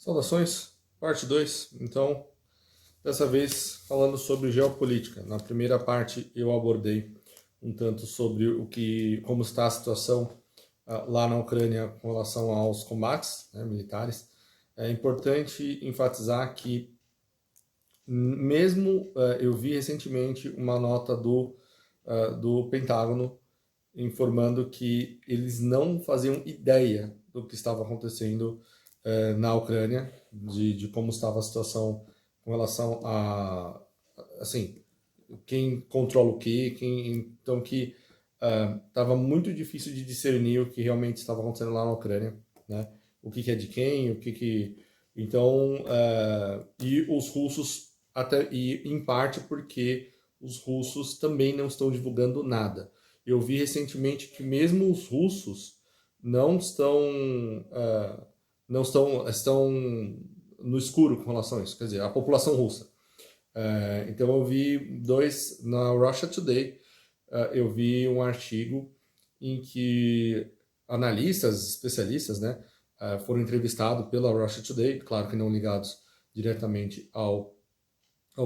Saudações, parte 2. Então, dessa vez falando sobre geopolítica. Na primeira parte eu abordei um tanto sobre como está a situação lá na Ucrânia com relação aos combates, né, militares. É importante enfatizar que mesmo eu vi recentemente uma nota do Pentágono informando que eles não faziam ideia do que estava acontecendo na Ucrânia, de como estava a situação com relação a, assim, quem controla o quê, então que estava muito difícil de discernir o que realmente estava acontecendo lá na Ucrânia, né? O que é de quem, então, e os russos, até, e em parte porque os russos também não estão divulgando nada. Eu vi recentemente que mesmo os russos não estão, estão no escuro com relação a isso, quer dizer, a população russa. Então eu vi na Russia Today, eu vi um artigo em que analistas, especialistas, né, foram entrevistados pela Russia Today, claro que não ligados diretamente ao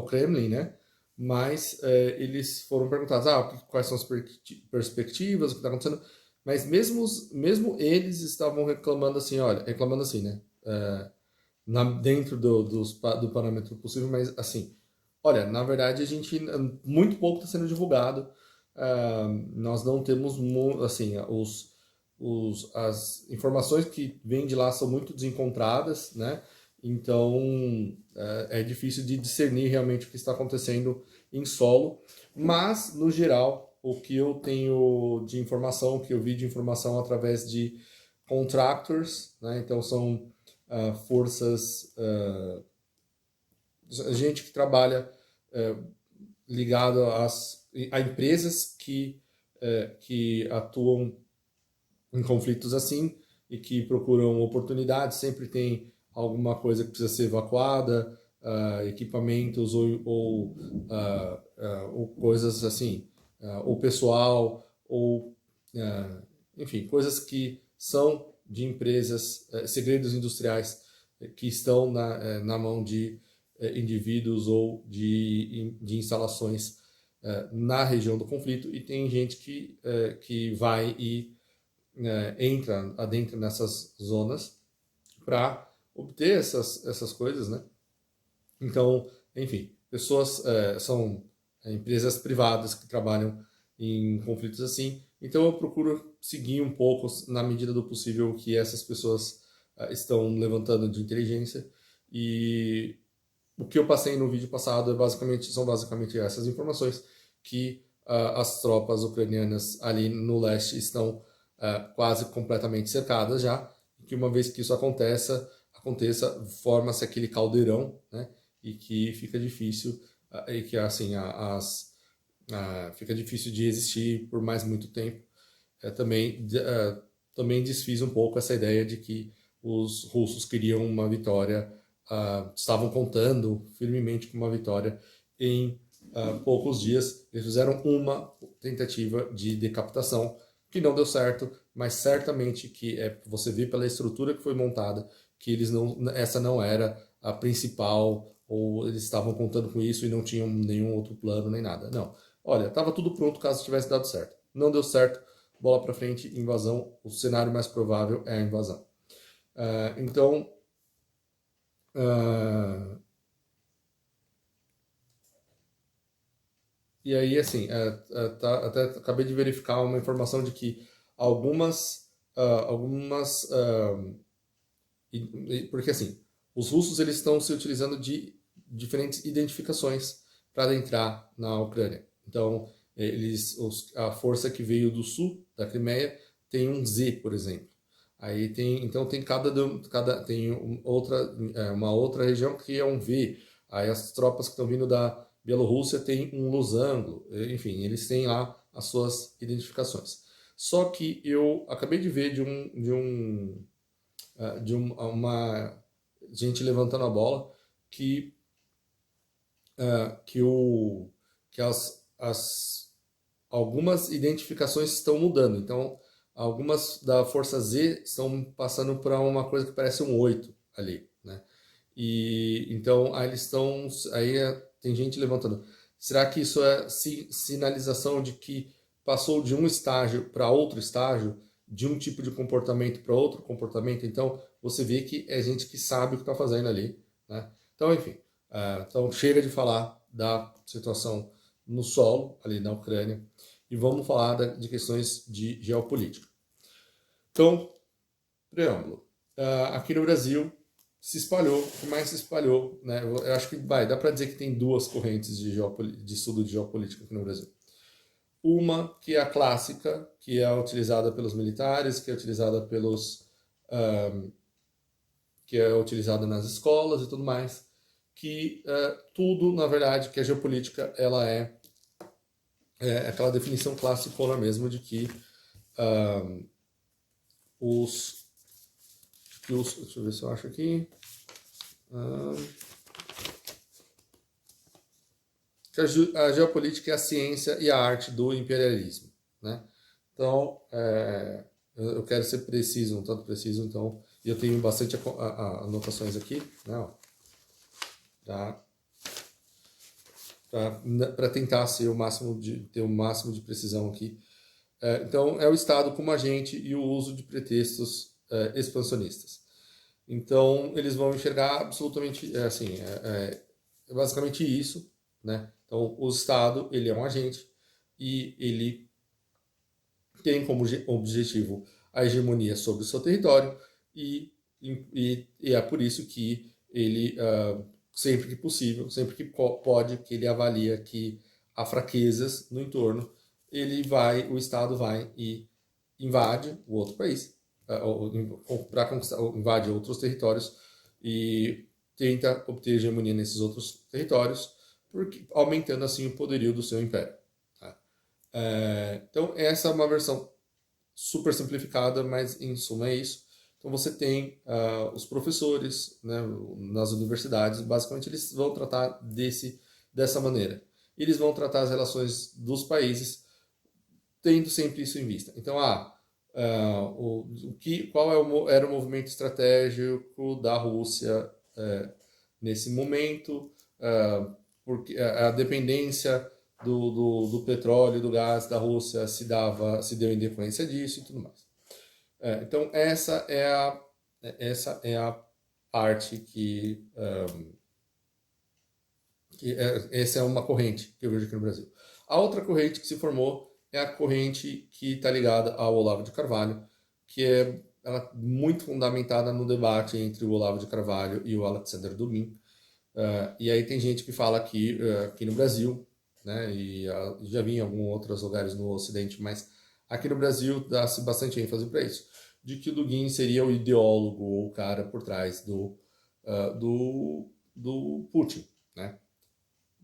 Kremlin, né, mas eles foram perguntados, quais são as perspectivas, o que está acontecendo, mas mesmo eles estavam reclamando assim, né, dentro do parâmetro possível, mas assim, olha, na verdade a gente muito pouco está sendo divulgado. Nós não temos assim as informações que vêm de lá são muito desencontradas, né? Então é difícil de discernir realmente o que está acontecendo em solo, mas no geral o que eu tenho de informação, o que eu vi de informação através de contractors, né? Então são forças, gente que trabalha ligado a empresas que atuam em conflitos assim e que procuram oportunidades, sempre tem alguma coisa que precisa ser evacuada, equipamentos ou coisas assim, ou pessoal, ou enfim, coisas que são de empresas, segredos industriais que estão na mão de indivíduos ou de instalações na região do conflito, e tem gente que vai e adentra nessas zonas para obter essas coisas, né? Então, enfim, são empresas privadas que trabalham em conflitos assim. Então eu procuro seguir um pouco, na medida do possível, o que essas pessoas estão levantando de inteligência. E o que eu passei no vídeo passado são basicamente essas informações, que as tropas ucranianas ali no leste estão quase completamente cercadas já, e que uma vez que isso aconteça, forma-se aquele caldeirão, né? E que fica difícil, e que assim, fica difícil de existir por mais muito tempo. Também desfiz um pouco essa ideia de que os russos queriam uma vitória, estavam contando firmemente com uma vitória em poucos dias. Eles fizeram uma tentativa de decapitação que não deu certo, mas certamente que você vê pela estrutura que foi montada que essa não era a principal, ou eles estavam contando com isso e não tinham nenhum outro plano nem nada. Não. Olha, estava tudo pronto caso tivesse dado certo. Não deu certo, bola para frente, invasão. O cenário mais provável é a invasão. Então, e aí, assim, até acabei de verificar uma informação de que porque assim, os russos eles estão se utilizando de diferentes identificações para adentrar na Ucrânia. Então, a força que veio do sul da Crimeia tem um Z, por exemplo. Aí então tem uma outra região que é um V. Aí as tropas que estão vindo da Bielorrússia têm um losango. Enfim, eles têm lá as suas identificações. Só que eu acabei de ver de uma gente levantando a bola que que o que algumas identificações estão mudando. Então, algumas da Força Z estão passando para uma coisa que parece um 8 ali. né? E então aí eles estão, tem gente levantando. Será que isso é sinalização de que passou de um estágio para outro estágio, de um tipo de comportamento para outro comportamento? Então você vê que é gente que sabe o que está fazendo ali, né? Então, enfim, então chega de falar da situação no solo ali na Ucrânia e vamos falar de questões de geopolítica. Então, preâmbulo. Aqui no Brasil se espalhou, o que mais se espalhou, né? Eu acho que dá para dizer que tem duas correntes de estudo de geopolítica aqui no Brasil. Uma que é a clássica, que é utilizada pelos militares, que é utilizada que é utilizada nas escolas e tudo mais, que tudo, na verdade, que a geopolítica ela é aquela definição clássica mesmo de que deixa eu ver se eu acho aqui. Que a geopolítica é a ciência e a arte do imperialismo, né? Então, eu quero ser preciso, um tanto preciso, então, e eu tenho bastante anotações aqui, né? Para tentar ter o máximo de precisão aqui. Então, é o Estado como agente e o uso de pretextos expansionistas. Então, eles vão enxergar absolutamente, basicamente isso, né? Então, o Estado, ele é um agente e ele tem como objetivo a hegemonia sobre o seu território e é por isso que ele, sempre que possível, sempre que pode, que ele avalia que há fraquezas no entorno, o Estado vai e invade o outro país, para conquistar, invade outros territórios e tenta obter hegemonia nesses outros territórios, aumentando assim o poderio do seu império. Tá? Então essa é uma versão super simplificada, mas em suma é isso. Então você tem os professores, né, nas universidades, basicamente eles vão tratar dessa maneira. Eles vão tratar as relações dos países tendo sempre isso em vista. Então, qual era o movimento estratégico da Rússia nesse momento, porque a dependência do petróleo, do gás da Rússia se deu em decorrência disso e tudo mais. Então, essa é a parte essa é uma corrente que eu vejo aqui no Brasil. A outra corrente que se formou é a corrente que está ligada ao Olavo de Carvalho, que ela muito fundamentada no debate entre o Olavo de Carvalho e o Alexander Dugin. E aí tem gente que fala que aqui no Brasil, né, e já vi em alguns outros lugares no Ocidente, mas aqui no Brasil dá-se bastante ênfase para isso, de que o Dugin seria o ideólogo ou o cara por trás do Putin, né?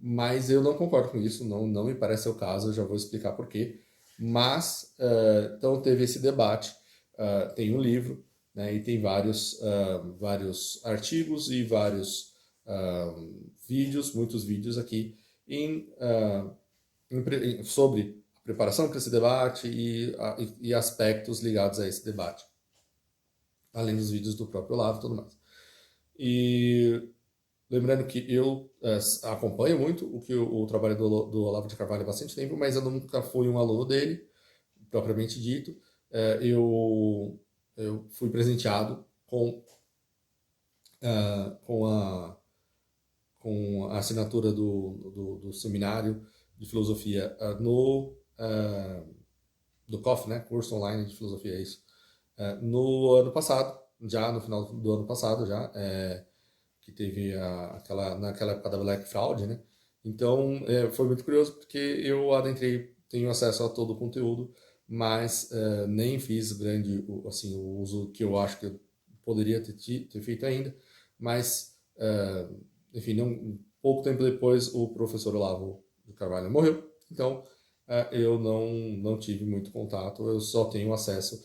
Mas eu não concordo com isso, não me parece ser o caso, eu já vou explicar por quê. Mas, então teve esse debate, tem um livro, né, e tem vários artigos e vários vídeos, muitos vídeos aqui, sobre a preparação para esse debate e aspectos ligados a esse debate. Além dos vídeos do próprio Olavo e tudo mais. E lembrando que eu acompanho muito o trabalho do Olavo de Carvalho há bastante tempo, mas eu nunca fui um aluno dele, propriamente dito. Eu fui presenteado com a assinatura do seminário de filosofia do COF, né? Curso online de filosofia, é isso. No ano passado, já no final do ano passado, que teve naquela época da Black Fraud, né? Então, foi muito curioso porque eu adentrei, tenho acesso a todo o conteúdo, mas nem fiz o uso que eu acho que eu poderia ter feito ainda, mas, enfim, pouco tempo depois o professor Olavo de Carvalho morreu, então eu não tive muito contato, eu só tenho acesso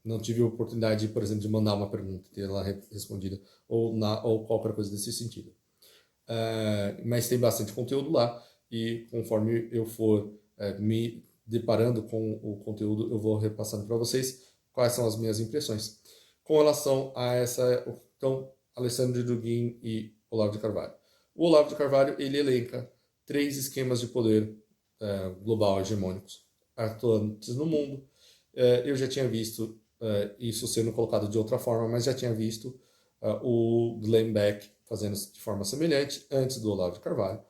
não tive a oportunidade, por exemplo, de mandar uma pergunta e ter ela respondida, ou qualquer coisa desse sentido. Mas tem bastante conteúdo lá, e conforme eu for me deparando com o conteúdo, eu vou repassando para vocês quais são as minhas impressões. com relação a essa, então, Alessandro Dugin e Olavo de Carvalho. O Olavo de Carvalho, ele elenca 3 esquemas de poder global hegemônicos atuantes no mundo. Eu já tinha visto isso sendo colocado de outra forma, mas já tinha visto o Glenn Beck fazendo de forma semelhante antes do Olavo de Carvalho.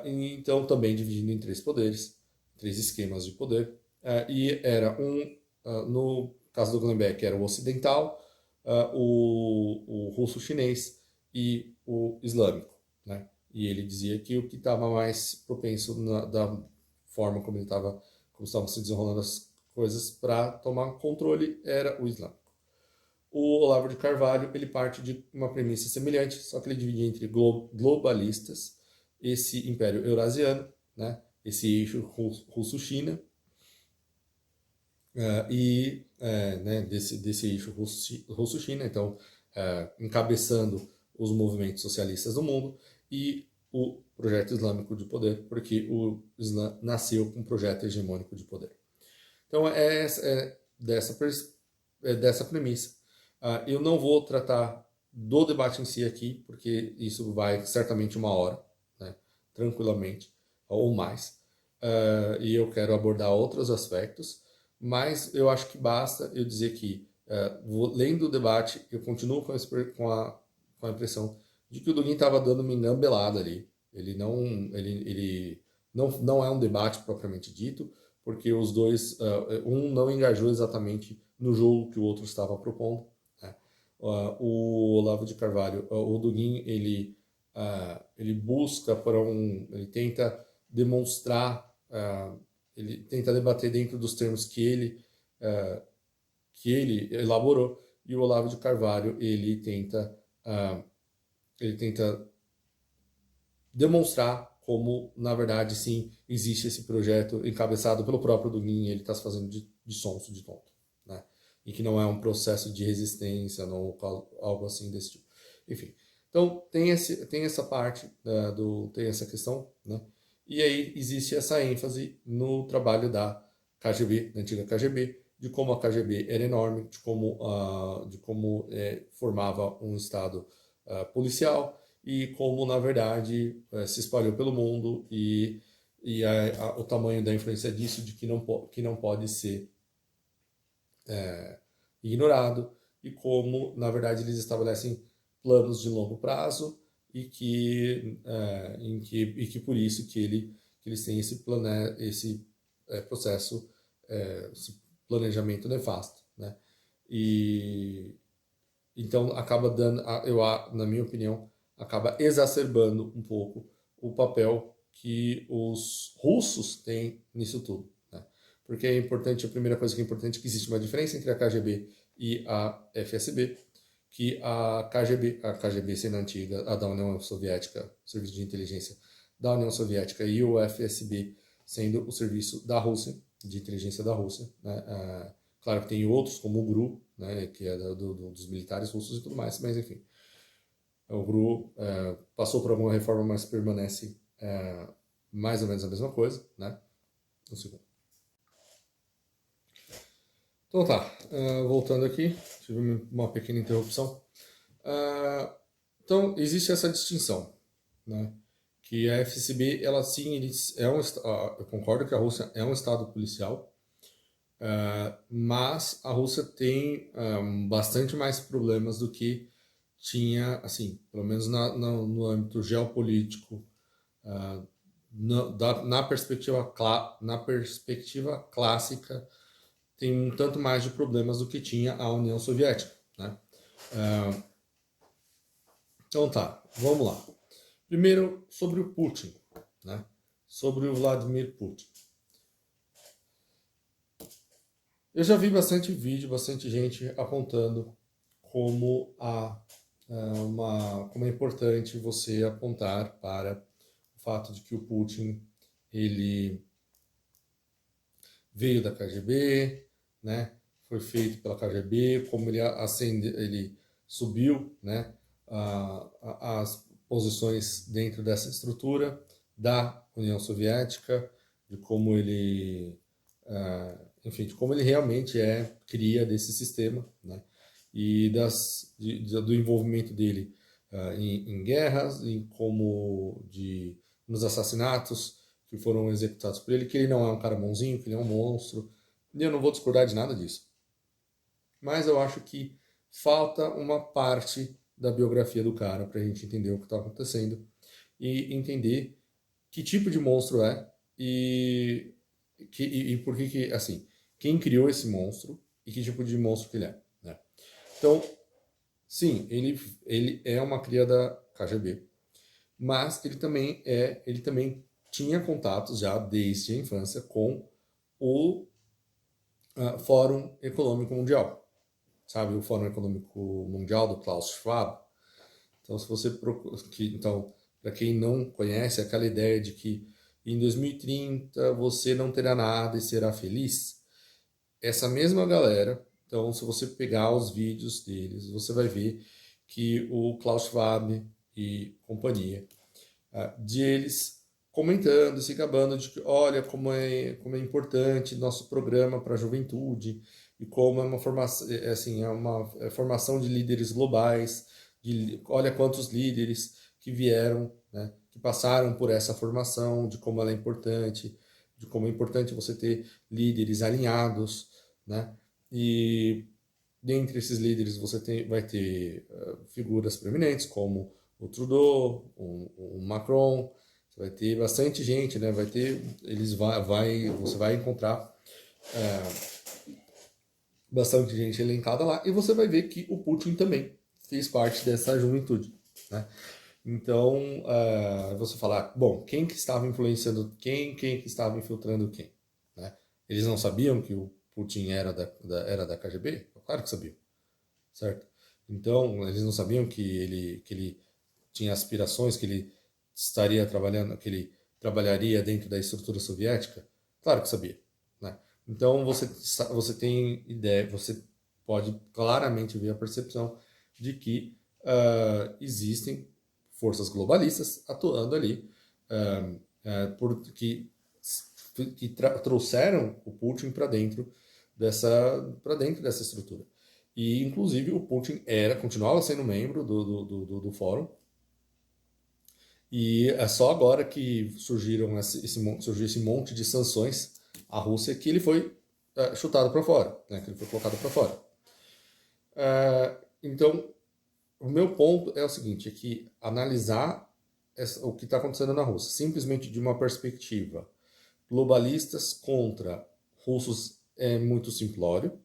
E, então, também dividindo em 3 poderes, 3 esquemas de poder. E era no caso do Glenn Beck, era o ocidental, o russo-chinês e o islâmico, né? E ele dizia que o que estava mais propenso da forma como estavam se desenrolando as coisas para tomar controle era o islâmico. O Olavo de Carvalho, ele parte de uma premissa semelhante, só que ele dividia entre globalistas, esse império eurasiano, né? Esse eixo russo-china, né, desse eixo russo-china, então encabeçando os movimentos socialistas do mundo, e o projeto islâmico de poder, porque o Islã nasceu com um projeto hegemônico de poder. Então dessa premissa. Eu não vou tratar do debate em si aqui, porque isso vai certamente 1 hora, né, tranquilamente, ou mais. E eu quero abordar outros aspectos, mas eu acho que basta eu dizer que, lendo o debate, eu continuo com a impressão de que o Dugin estava dando uma engambelada ali. Ele não é um debate propriamente dito, porque os dois, um não engajou exatamente no jogo que o outro estava propondo, né? O Olavo de Carvalho, o Dugin, ele busca ele tenta demonstrar, ele tenta debater dentro dos termos que ele elaborou, e o Olavo de Carvalho ele tenta demonstrar como, na verdade, sim, existe esse projeto encabeçado pelo próprio Dugin, e ele está se fazendo de sonso, de tonto, né? E que não é um processo de resistência, não, algo assim desse tipo. Enfim, então tem essa parte, tem essa questão, né? E aí existe essa ênfase no trabalho da KGB, da antiga KGB, de como a KGB era enorme, de como formava um Estado policial, e como, na verdade, se espalhou pelo mundo, e o tamanho da influência disso, de que não pode ser ignorado, e como, na verdade, eles estabelecem planos de longo prazo, e que por isso que eles têm esse processo, esse planejamento nefasto, né? E então acaba dando, na minha opinião, acaba exacerbando um pouco o papel que os russos têm nisso tudo, né? Porque é importante, a primeira coisa que é importante é que existe uma diferença entre a KGB e a FSB, que a KGB sendo antiga, a da União Soviética, Serviço de Inteligência da União Soviética, e o FSB sendo o serviço da Rússia, de inteligência da Rússia, né? Claro que tem outros, como o GRU, né, que é dos militares russos e tudo mais, mas enfim. O GRU passou por alguma reforma, mas permanece mais ou menos a mesma coisa, né? Um segundo. Então tá, voltando aqui, tive uma pequena interrupção. Então, existe essa distinção, né? Que a FSB, ela sim, eu concordo que a Rússia é um estado policial, mas a Rússia tem bastante mais problemas do que tinha, assim, pelo menos no âmbito geopolítico, na perspectiva clássica, tem um tanto mais de problemas do que tinha a União Soviética, né? Então tá, vamos lá. Primeiro, sobre o Putin, né? Sobre o Vladimir Putin. Eu já vi bastante vídeo, bastante gente apontando como como é importante você apontar para o fato de que o Putin, ele veio da KGB, né? Foi feito pela KGB, como ele subiu, né? As posições dentro dessa estrutura da União Soviética, de como enfim, de como ele realmente cria desse sistema, né? e do envolvimento dele em guerras, nos assassinatos que foram executados por ele, que ele não é um cara bonzinho, que ele é um monstro. E eu não vou discordar de nada disso. Mas eu acho que falta uma parte da biografia do cara para a gente entender o que está acontecendo e entender que tipo de monstro é e por que, assim, quem criou esse monstro e que tipo de monstro que ele é, né? Então, sim, ele é uma cria da KGB, mas ele também tinha contatos já desde a infância com o Fórum Econômico Mundial, sabe? O Fórum Econômico Mundial do Klaus Schwab. Então, se você então, para quem não conhece, aquela ideia de que em 2030 você não terá nada e será feliz, essa mesma galera, então, se você pegar os vídeos deles, você vai ver que o Klaus Schwab e companhia, de eles comentando, se gabando de que, olha, como é importante nosso programa para a juventude e como é uma formação, assim, é formação de líderes globais, olha quantos líderes que vieram, né, que passaram por essa formação, de como ela é importante, de como é importante você ter líderes alinhados, né, e dentre esses líderes vai ter figuras proeminentes como o Trudeau, o Macron, você vai ter bastante gente, né? Você vai encontrar bastante gente elencada lá e você vai ver que o Putin também fez parte dessa juventude, né? Então, você falar, bom, quem que estava influenciando quem que estava infiltrando quem, né? Eles não sabiam que o Putin era da KGB? Claro que sabiam, certo? Então, eles não sabiam que ele tinha aspirações, que ele estaria trabalhando, que ele trabalharia dentro da estrutura soviética? Claro que sabia, né? Então, você tem ideia, você pode claramente ver a percepção de que existem forças globalistas atuando ali, trouxeram o Putin para dentro dessa estrutura. E, inclusive, o Putin continuava sendo membro do fórum, e é só agora que surgiu esse monte de sanções à Rússia que ele foi chutado para fora, né, que ele foi colocado para fora. Então, o meu ponto é o seguinte, é que analisar o que está acontecendo na Rússia, simplesmente de uma perspectiva globalistas contra russos é muito simplório,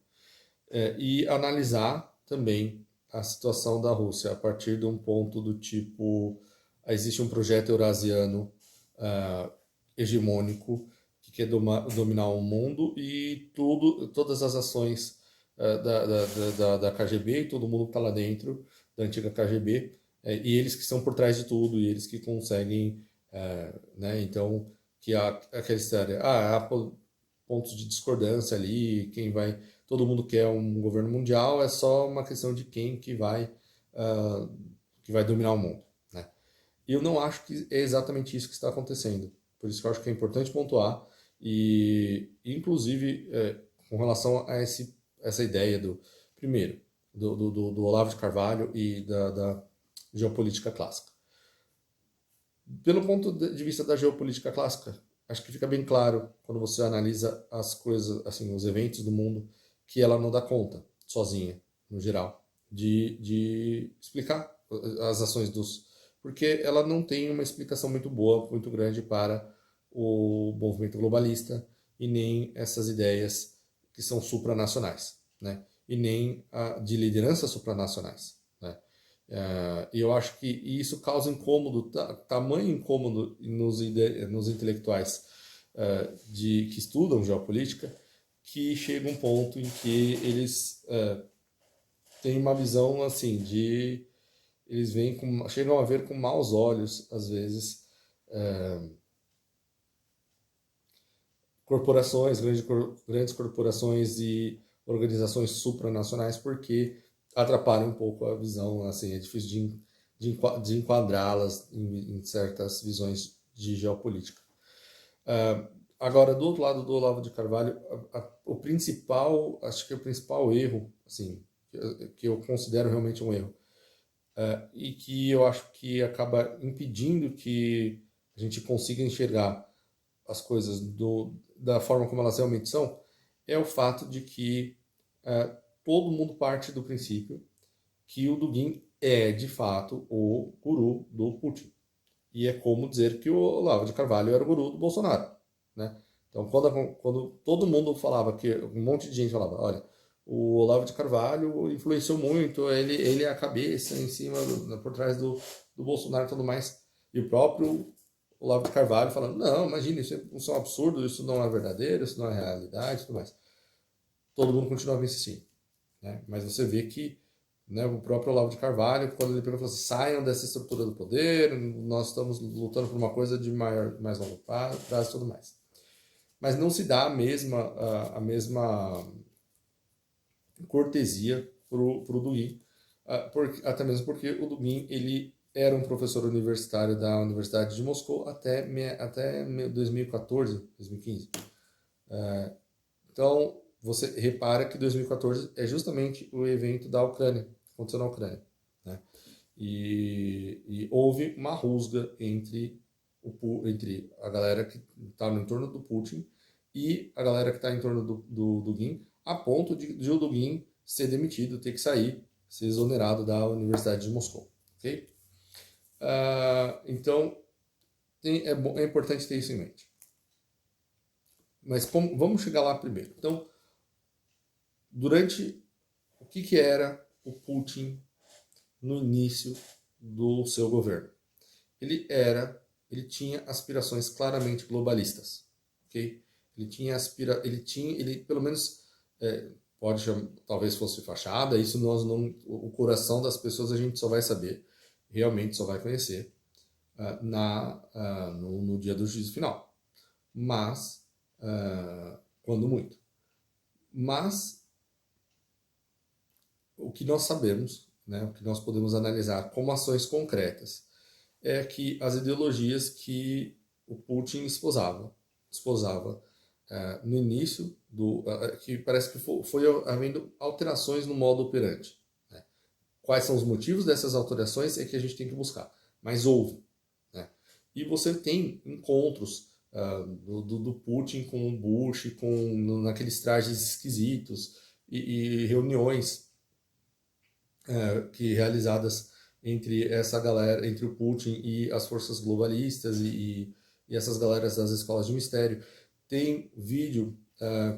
e analisar também a situação da Rússia a partir de um ponto do tipo, existe um projeto eurasiano hegemônico que quer dominar o mundo e todas as ações da KGB, e todo mundo que está lá dentro da antiga KGB, e eles que estão por trás de tudo, e eles que conseguem, né, então, que aquela história, há pontos de discordância ali, todo mundo quer um governo mundial, é só uma questão de quem que vai dominar o mundo, né? E eu não acho que é exatamente isso que está acontecendo. Por isso que eu acho que é importante pontuar e, inclusive, com relação a essa ideia primeiro, do Olavo de Carvalho e da geopolítica clássica. Pelo ponto de vista da geopolítica clássica, acho que fica bem claro quando você analisa as coisas, assim, os eventos do mundo, que ela não dá conta, sozinha, no geral, de explicar as ações porque ela não tem uma explicação muito boa, muito grande para o movimento globalista e nem essas ideias que são supranacionais, né? E nem de lideranças supranacionais, né? E eu acho que isso causa incômodo, tamanho incômodo nos intelectuais que estudam geopolítica, que chega um ponto em que eles têm uma visão assim eles chegam a ver com maus olhos às vezes corporações, grandes corporações e organizações supranacionais, porque atrapalham um pouco a visão, assim, é difícil de enquadrá-las em certas visões de geopolítica. Agora, do outro lado do Olavo de Carvalho, acho que o principal erro, assim, que eu considero realmente um erro, e que eu acho que acaba impedindo que a gente consiga enxergar as coisas da forma como elas realmente são, é o fato de que todo mundo parte do princípio que o Dugin é, de fato, o guru do Putin. E é como dizer que o Olavo de Carvalho era o guru do Bolsonaro, né? Então, quando todo mundo falava, que um monte de gente falava, olha, o Olavo de Carvalho influenciou muito, ele é a cabeça em cima, por trás do Bolsonaro e tudo mais. E o próprio Olavo de Carvalho falando, não, imagina, isso é um absurdo, isso não é verdadeiro, isso não é realidade e tudo mais. Todo mundo continuava insistindo, né? Mas você vê que, né, o próprio Olavo de Carvalho, quando ele pegou e falou assim, saiam dessa estrutura do poder, nós estamos lutando por uma coisa de mais longo prazo e tudo mais. Mas não se dá a mesma cortesia pro Dugin, até mesmo porque o Dugin, ele era um professor universitário da Universidade de Moscou até 2014, 2015. Então, você repara que 2014 é justamente o evento da Ucrânia, que aconteceu na Ucrânia, né? E houve uma rusga entre a galera que está no entorno do Putin e a galera que está em torno do Dugin, a ponto de o Dugin ser demitido, ter que sair, ser exonerado da Universidade de Moscou. Ok? Então, é importante ter isso em mente. Mas vamos chegar lá primeiro. Então, durante o que era o Putin no início do seu governo? Ele tinha aspirações claramente globalistas, ok? Ele pelo menos pode chamar, talvez fosse fachada. Isso nós não, o coração das pessoas a gente só vai saber, realmente só vai conhecer no dia do juízo final. Mas quando muito. Mas o que nós sabemos, né, o que nós podemos analisar como ações concretas, é que as ideologias que o Putin esposava no início que parece que foi havendo alterações no modo operante, né? Quais são os motivos dessas alterações é que a gente tem que buscar, mas houve, né? E você tem encontros do Putin com o Bush, naqueles trajes esquisitos e reuniões que realizadas entre essa galera, entre o Putin e as forças globalistas e essas galeras das escolas de mistério. Tem vídeo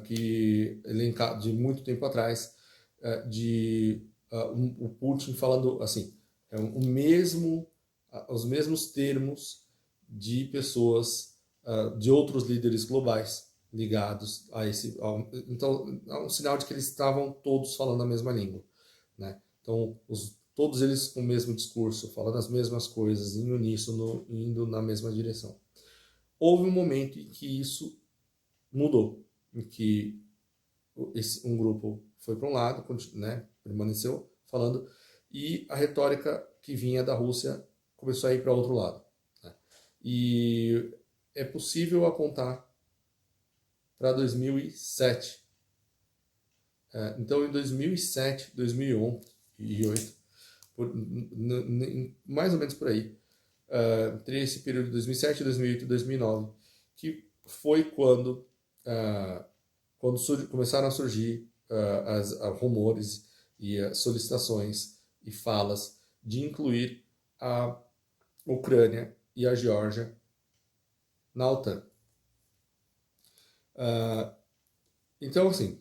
que elencado de muito tempo atrás de o Putin falando assim, os mesmos termos de pessoas de outros líderes globais ligados a então é um sinal de que eles estavam todos falando a mesma língua, né? Então, todos eles com o mesmo discurso, falando as mesmas coisas, em uníssono, indo na mesma direção. Houve um momento em que isso mudou, em que um grupo foi para um lado, né, permaneceu falando, e a retórica que vinha da Rússia começou a ir para outro lado, né? E é possível apontar para 2007. Então, em 2007, 2008, mais ou menos por aí, entre esse período de 2007, 2008 e 2009, que foi quando começaram a surgir rumores e solicitações e falas de incluir a Ucrânia e a Geórgia na OTAN. Então, assim,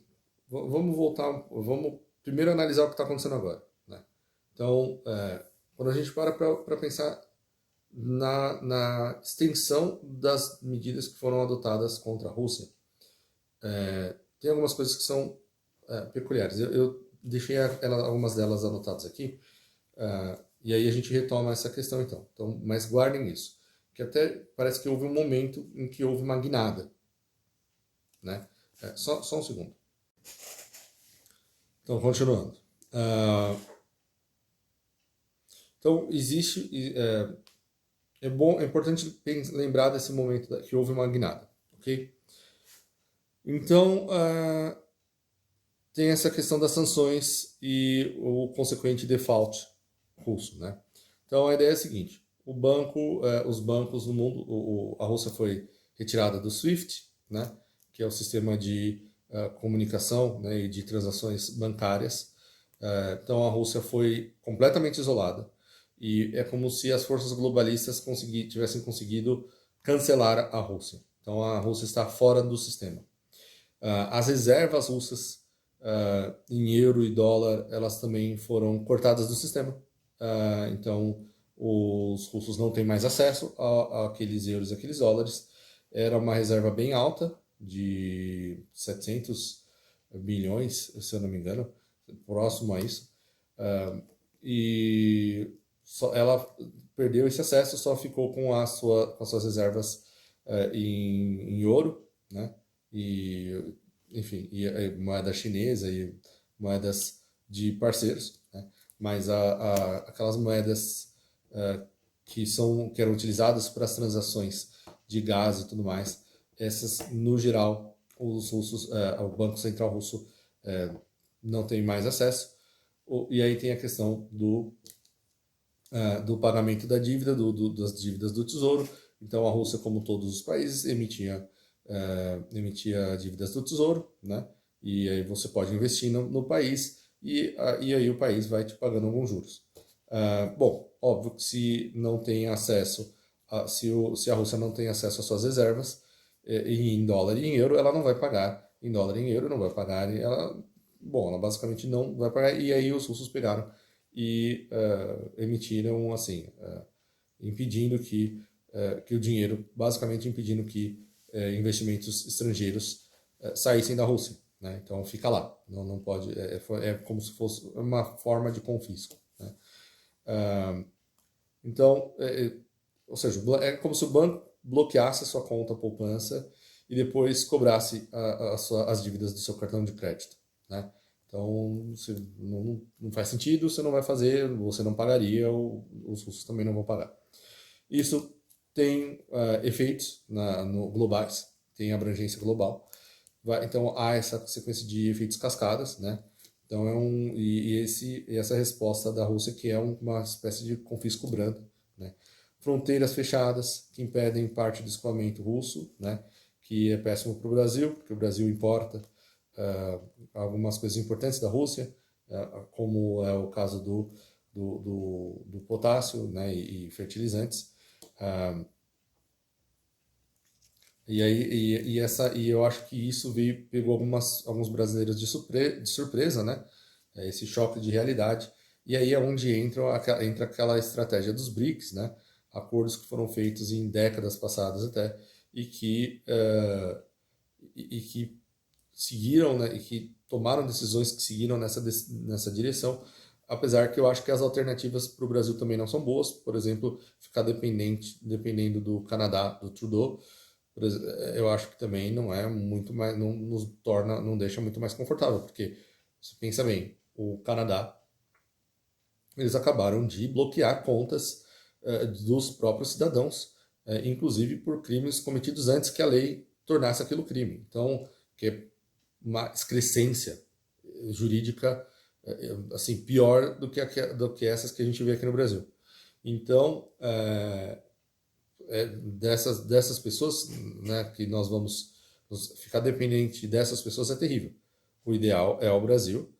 vamos primeiro analisar o que está acontecendo agora, né? Então, quando a gente para pensar na extensão das medidas que foram adotadas contra a Rússia, tem algumas coisas que são peculiares. Eu deixei algumas delas anotadas aqui, e aí a gente retoma essa questão então. Mas guardem isso, que até parece que houve um momento em que houve uma guinada, né? Só um segundo. Então, continuando. Então, existe... é importante lembrar desse momento que houve uma guinada, ok? Então, tem essa questão das sanções e o consequente default russo, né? Então a ideia é a seguinte: os bancos no mundo, a Rússia foi retirada do SWIFT, né? Que é o sistema de comunicação, né, e de transações bancárias. Então a Rússia foi completamente isolada e é como se as forças globalistas tivessem conseguido cancelar a Rússia. Então a Rússia está fora do sistema. As reservas russas em euro e dólar, elas também foram cortadas do sistema. Então, os russos não têm mais acesso àqueles euros e aqueles dólares. Era uma reserva bem alta, de 700 bilhões, se eu não me engano, próximo a isso. E ela perdeu esse acesso, só ficou com com as suas reservas em ouro, né? E, enfim, e moeda chinesa e moedas de parceiros, né? Mas aquelas moedas que eram utilizadas para as transações de gás e tudo mais, essas, no geral, os russos, o Banco Central Russo não tem mais acesso. E aí tem a questão do pagamento da dívida, das dívidas do Tesouro. Então a Rússia, como todos os países, emitia dívidas do Tesouro, né? E aí você pode investir no país e aí o país vai te pagando alguns juros. Bom, óbvio que se não tem acesso, se a Rússia não tem acesso às suas reservas em dólar e em euro, ela não vai pagar em dólar e em euro, não vai pagar, ela basicamente não vai pagar, e aí os russos pegaram e emitiram, assim, impedindo que o dinheiro, basicamente impedindo que investimentos estrangeiros saíssem da Rússia, né? Então fica lá, não pode, é como se fosse uma forma de confisco, né? Então, ou seja, é como se o banco bloqueasse a sua conta poupança e depois cobrasse as dívidas do seu cartão de crédito, né? Então, se não faz sentido, você não vai fazer, você não pagaria, os russos também não vão pagar. Isso tem efeitos globais, tem abrangência global. Então há essa sequência de efeitos cascadas, né? Então essa resposta da Rússia que é uma espécie de confisco brando, né? Fronteiras fechadas que impedem parte do escoamento russo, né? Que é péssimo para o Brasil, porque o Brasil importa algumas coisas importantes da Rússia, como é o caso do potássio, né? E fertilizantes. E eu acho que isso pegou alguns brasileiros de surpresa, né? Esse choque de realidade. E aí é onde entra aquela estratégia dos BRICS, né? Acordos que foram feitos em décadas passadas até e que seguiram, né? E que tomaram decisões que seguiram nessa direção. Apesar que eu acho que as alternativas para o Brasil também não são boas. Por exemplo, ficar dependendo do Canadá, do Trudeau, eu acho que também não é muito mais, não nos torna, não deixa muito mais confortável, porque você pensa bem, o Canadá, eles acabaram de bloquear contas dos próprios cidadãos, inclusive por crimes cometidos antes que a lei tornasse aquilo crime. Então, que é uma excrescência jurídica assim pior do que essas que a gente vê aqui no Brasil. Então, dessas pessoas, né, que nós vamos ficar dependente dessas pessoas é terrível. O ideal é o Brasil.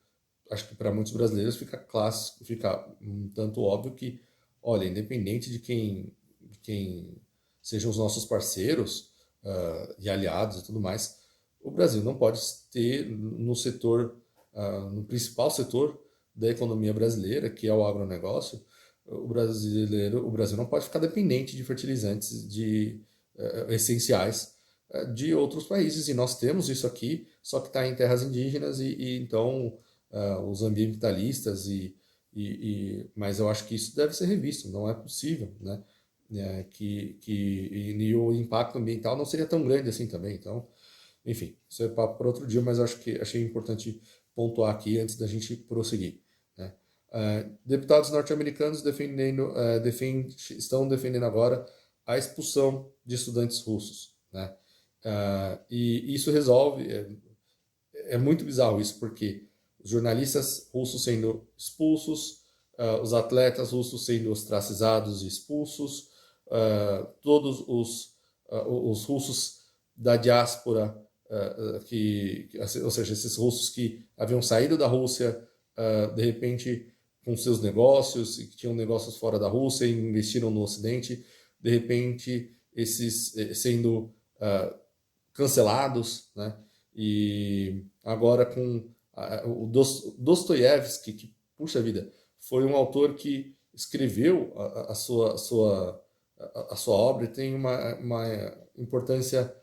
Acho que para muitos brasileiros fica um tanto óbvio que, olha, independente de quem sejam os nossos parceiros e aliados e tudo mais, o Brasil não pode ter no principal setor da economia brasileira, que é o agronegócio, o Brasil não pode ficar dependente de fertilizantes essenciais de outros países. E nós temos isso aqui, só que está em terras indígenas e então os ambientalistas mas eu acho que isso deve ser revisto, não é possível, né? E o impacto ambiental não seria tão grande assim também. Então, enfim, isso é papo para outro dia, mas eu acho que achei importante pontuar aqui antes da gente prosseguir, né? Deputados norte-americanos estão defendendo agora a expulsão de estudantes russos, né? E isso resolve, é muito bizarro isso, porque os jornalistas russos sendo expulsos, os atletas russos sendo ostracizados e expulsos, todos os russos da diáspora, ou seja, esses russos que haviam saído da Rússia, de repente com seus negócios, e que tinham negócios fora da Rússia e investiram no Ocidente, de repente esses sendo cancelados, né? E agora com o Dostoiévski, que, puxa vida, foi um autor que escreveu a sua obra e tem uma importância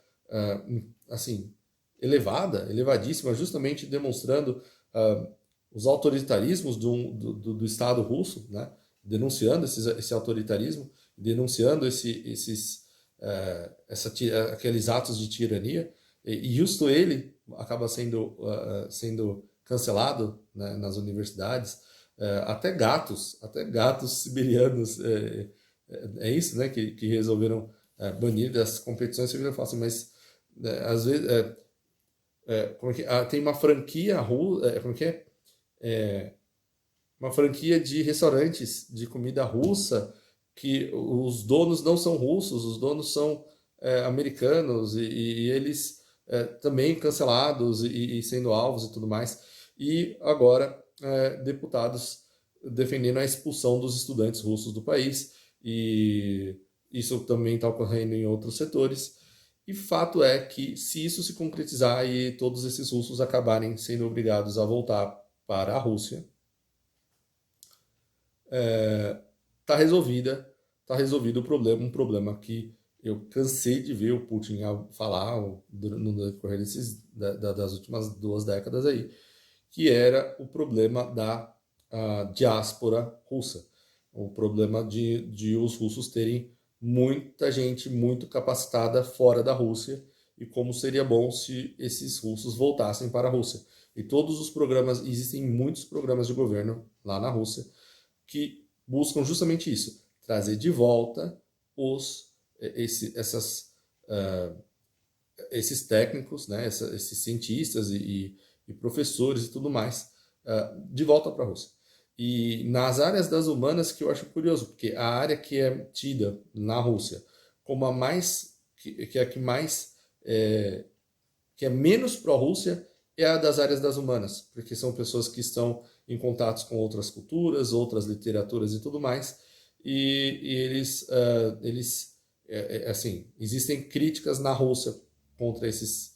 assim elevadíssima, justamente demonstrando os autoritarismos do Estado russo, né? Denunciando esse autoritarismo, denunciando aqueles atos de tirania, e justo ele acaba sendo cancelado, né, nas universidades. Até gatos siberianos, isso, né, que resolveram banir das competições. Eu falo assim, mas às vezes como é que, tem uma franquia como é que uma franquia de restaurantes de comida russa que os donos não são russos, os donos são americanos, e eles também cancelados e sendo alvos e tudo mais. E agora deputados defendendo a expulsão dos estudantes russos do país, e isso também está ocorrendo em outros setores. E fato é que, se isso se concretizar e todos esses russos acabarem sendo obrigados a voltar para a Rússia, tá resolvido o problema, um problema que eu cansei de ver o Putin falar no decorrer das últimas 2 décadas aí, que era o problema da diáspora russa, o problema de os russos terem muita gente muito capacitada fora da Rússia, e como seria bom se esses russos voltassem para a Rússia. E todos os programas, existem muitos programas de governo lá na Rússia que buscam justamente isso, trazer de volta esses técnicos, né, esses cientistas e professores e tudo mais, de volta para a Rússia. E nas áreas das humanas, que eu acho curioso, porque a área que é tida na Rússia como a mais, que é a que mais, que é menos pró-Rússia, é a das áreas das humanas, porque são pessoas que estão em contatos com outras culturas, outras literaturas e tudo mais, e eles assim, existem críticas na Rússia contra esses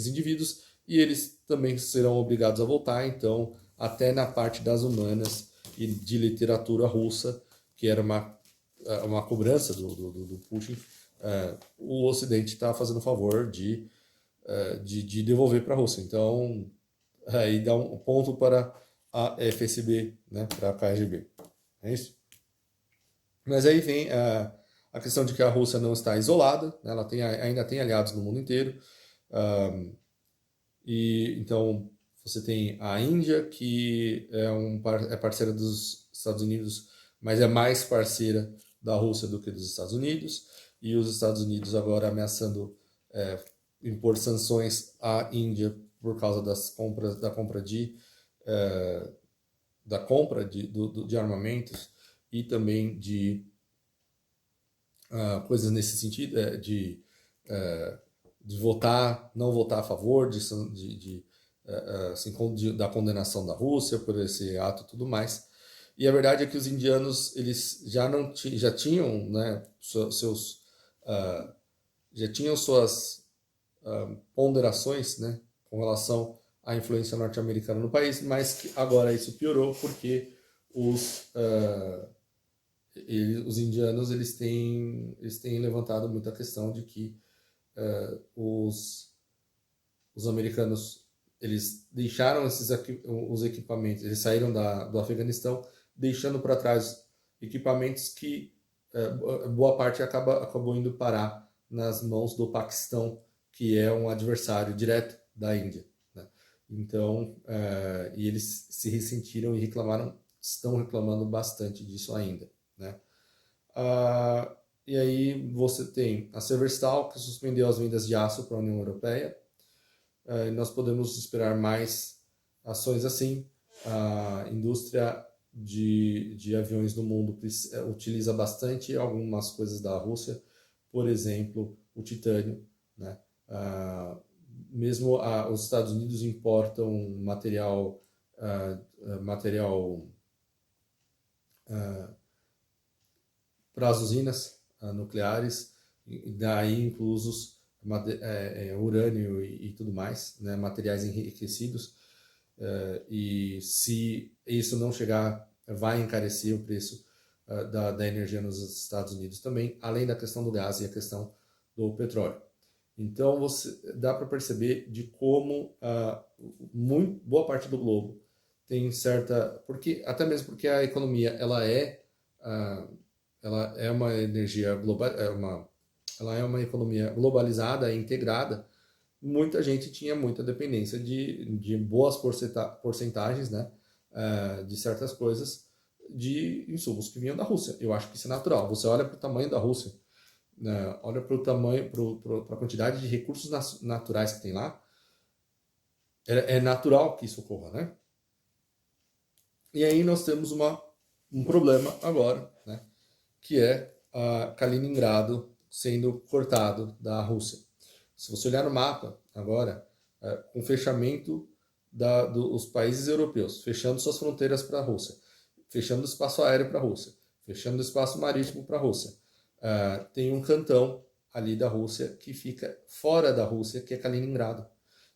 indivíduos, e eles também serão obrigados a voltar. Então, até na parte das humanas e de literatura russa, que era uma cobrança do Putin, o Ocidente está fazendo o favor de devolver para a Rússia. Então, aí dá um ponto para a FSB, né, para a KGB. É isso? Mas aí vem a questão de que a Rússia não está isolada, né, ela ainda tem aliados no mundo inteiro. E então você tem a Índia, que é parceira dos Estados Unidos, mas é mais parceira da Rússia do que dos Estados Unidos, e os Estados Unidos agora ameaçando impor sanções à Índia por causa da compra de armamentos, e também de coisas nesse sentido, de não votar a favor da condenação da Rússia por esse ato e tudo mais. E a verdade é que os indianos, eles já tinham, né, já tinham suas ponderações, né, com relação à influência norte-americana no país, mas que agora isso piorou porque os indianos eles têm levantado muito a questão de que os americanos, eles deixaram os equipamentos, eles saíram do Afeganistão deixando para trás equipamentos que boa parte acabou indo parar nas mãos do Paquistão, que é um adversário direto da Índia, né? Então, e eles se ressentiram e estão reclamando bastante disso ainda, né? E aí você tem a Severstal, que suspendeu as vendas de aço para a União Europeia. nós podemos esperar mais ações assim. A indústria de aviões do mundo utiliza bastante algumas coisas da Rússia, por exemplo, o titânio, né? Ah, mesmo os Estados Unidos importam material para as usinas nucleares, e daí inclusos urânio e tudo mais, né? Materiais enriquecidos. E se isso não chegar, vai encarecer o preço da energia nos Estados Unidos também, além da questão do gás e a questão do petróleo. Então dá para perceber de como boa parte do globo tem certa, até mesmo porque a economia ela é uma energia global, ela é uma economia globalizada e integrada. Muita gente tinha muita dependência de boas porcentagens, né, de certas coisas, de insumos que vinham da Rússia. Eu acho que isso é natural. Você olha para o tamanho da Rússia, né, olha para o tamanho, para a quantidade de recursos naturais que tem lá, é natural que isso ocorra, né? E aí nós temos um problema agora, né, que é Kaliningrado sendo cortado da Rússia. Se você olhar no mapa agora, com o fechamento dos países europeus, fechando suas fronteiras para a Rússia, fechando o espaço aéreo para a Rússia, fechando o espaço marítimo para a Rússia, tem um cantão ali da Rússia que fica fora da Rússia, que é Kaliningrado.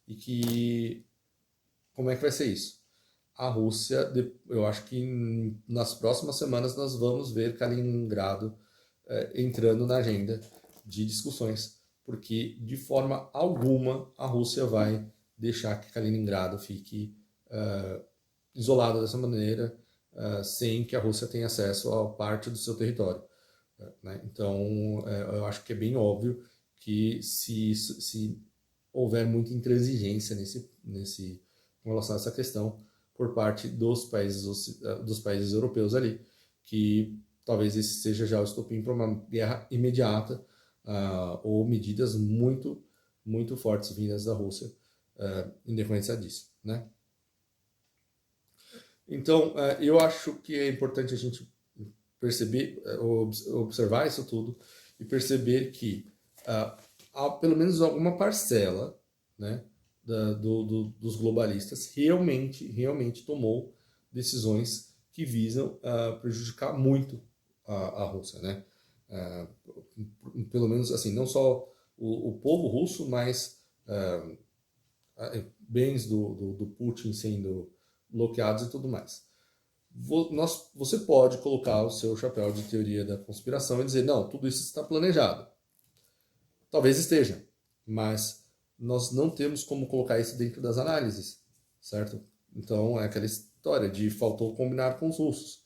E que... Como é que vai ser isso? A Rússia, eu acho que nas próximas semanas nós vamos ver Kaliningrado entrando na agenda de discussões, porque de forma alguma a Rússia vai deixar que Kaliningrado fique isolado dessa maneira, sem que a Rússia tenha acesso a parte do seu território. Né? Então, eu acho que é bem óbvio que se houver muita intransigência com relação a essa questão por parte dos países europeus ali, que talvez esse seja já o estopim para uma guerra imediata, ou medidas muito, muito fortes vindas da Rússia em decorrência disso, né? Então, eu acho que é importante a gente perceber, observar isso tudo e perceber que há pelo menos alguma parcela, né, dos globalistas realmente tomou decisões que visam prejudicar muito a Rússia, né? Pelo menos assim, não só o povo russo, mas bens do Putin sendo bloqueados e tudo mais. Você pode colocar o seu chapéu de teoria da conspiração e dizer, não, tudo isso está planejado. Talvez esteja, mas nós não temos como colocar isso dentro das análises, certo? Então é aquela história de faltou combinar com os russos.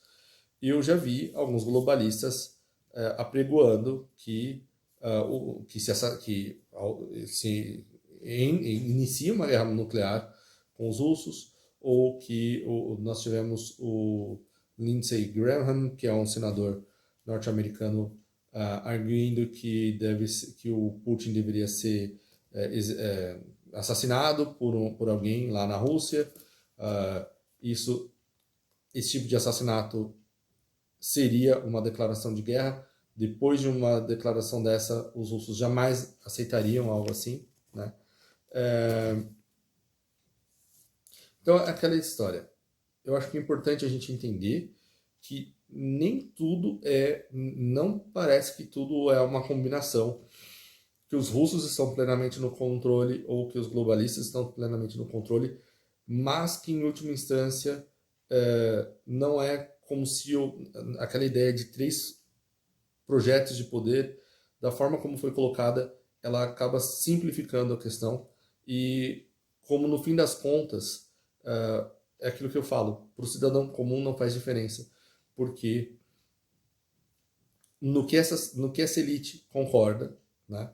E eu já vi alguns globalistas apregoando que se inicia uma guerra nuclear com os russos, ou que nós tivemos o Lindsey Graham, que é um senador norte-americano, arguindo que o Putin deveria ser assassinado por alguém lá na Rússia. Esse tipo de assassinato seria uma declaração de guerra. Depois de uma declaração dessa, os russos jamais aceitariam algo assim, né? Então, é aquela história. Eu acho que é importante a gente entender que nem tudo não parece que tudo é uma combinação, que os russos estão plenamente no controle ou que os globalistas estão plenamente no controle, mas que em última instância não é como se aquela ideia de 3 projetos de poder, da forma como foi colocada, ela acaba simplificando a questão, e como no fim das contas é aquilo que eu falo, para o cidadão comum não faz diferença, porque no que essa elite concorda, né,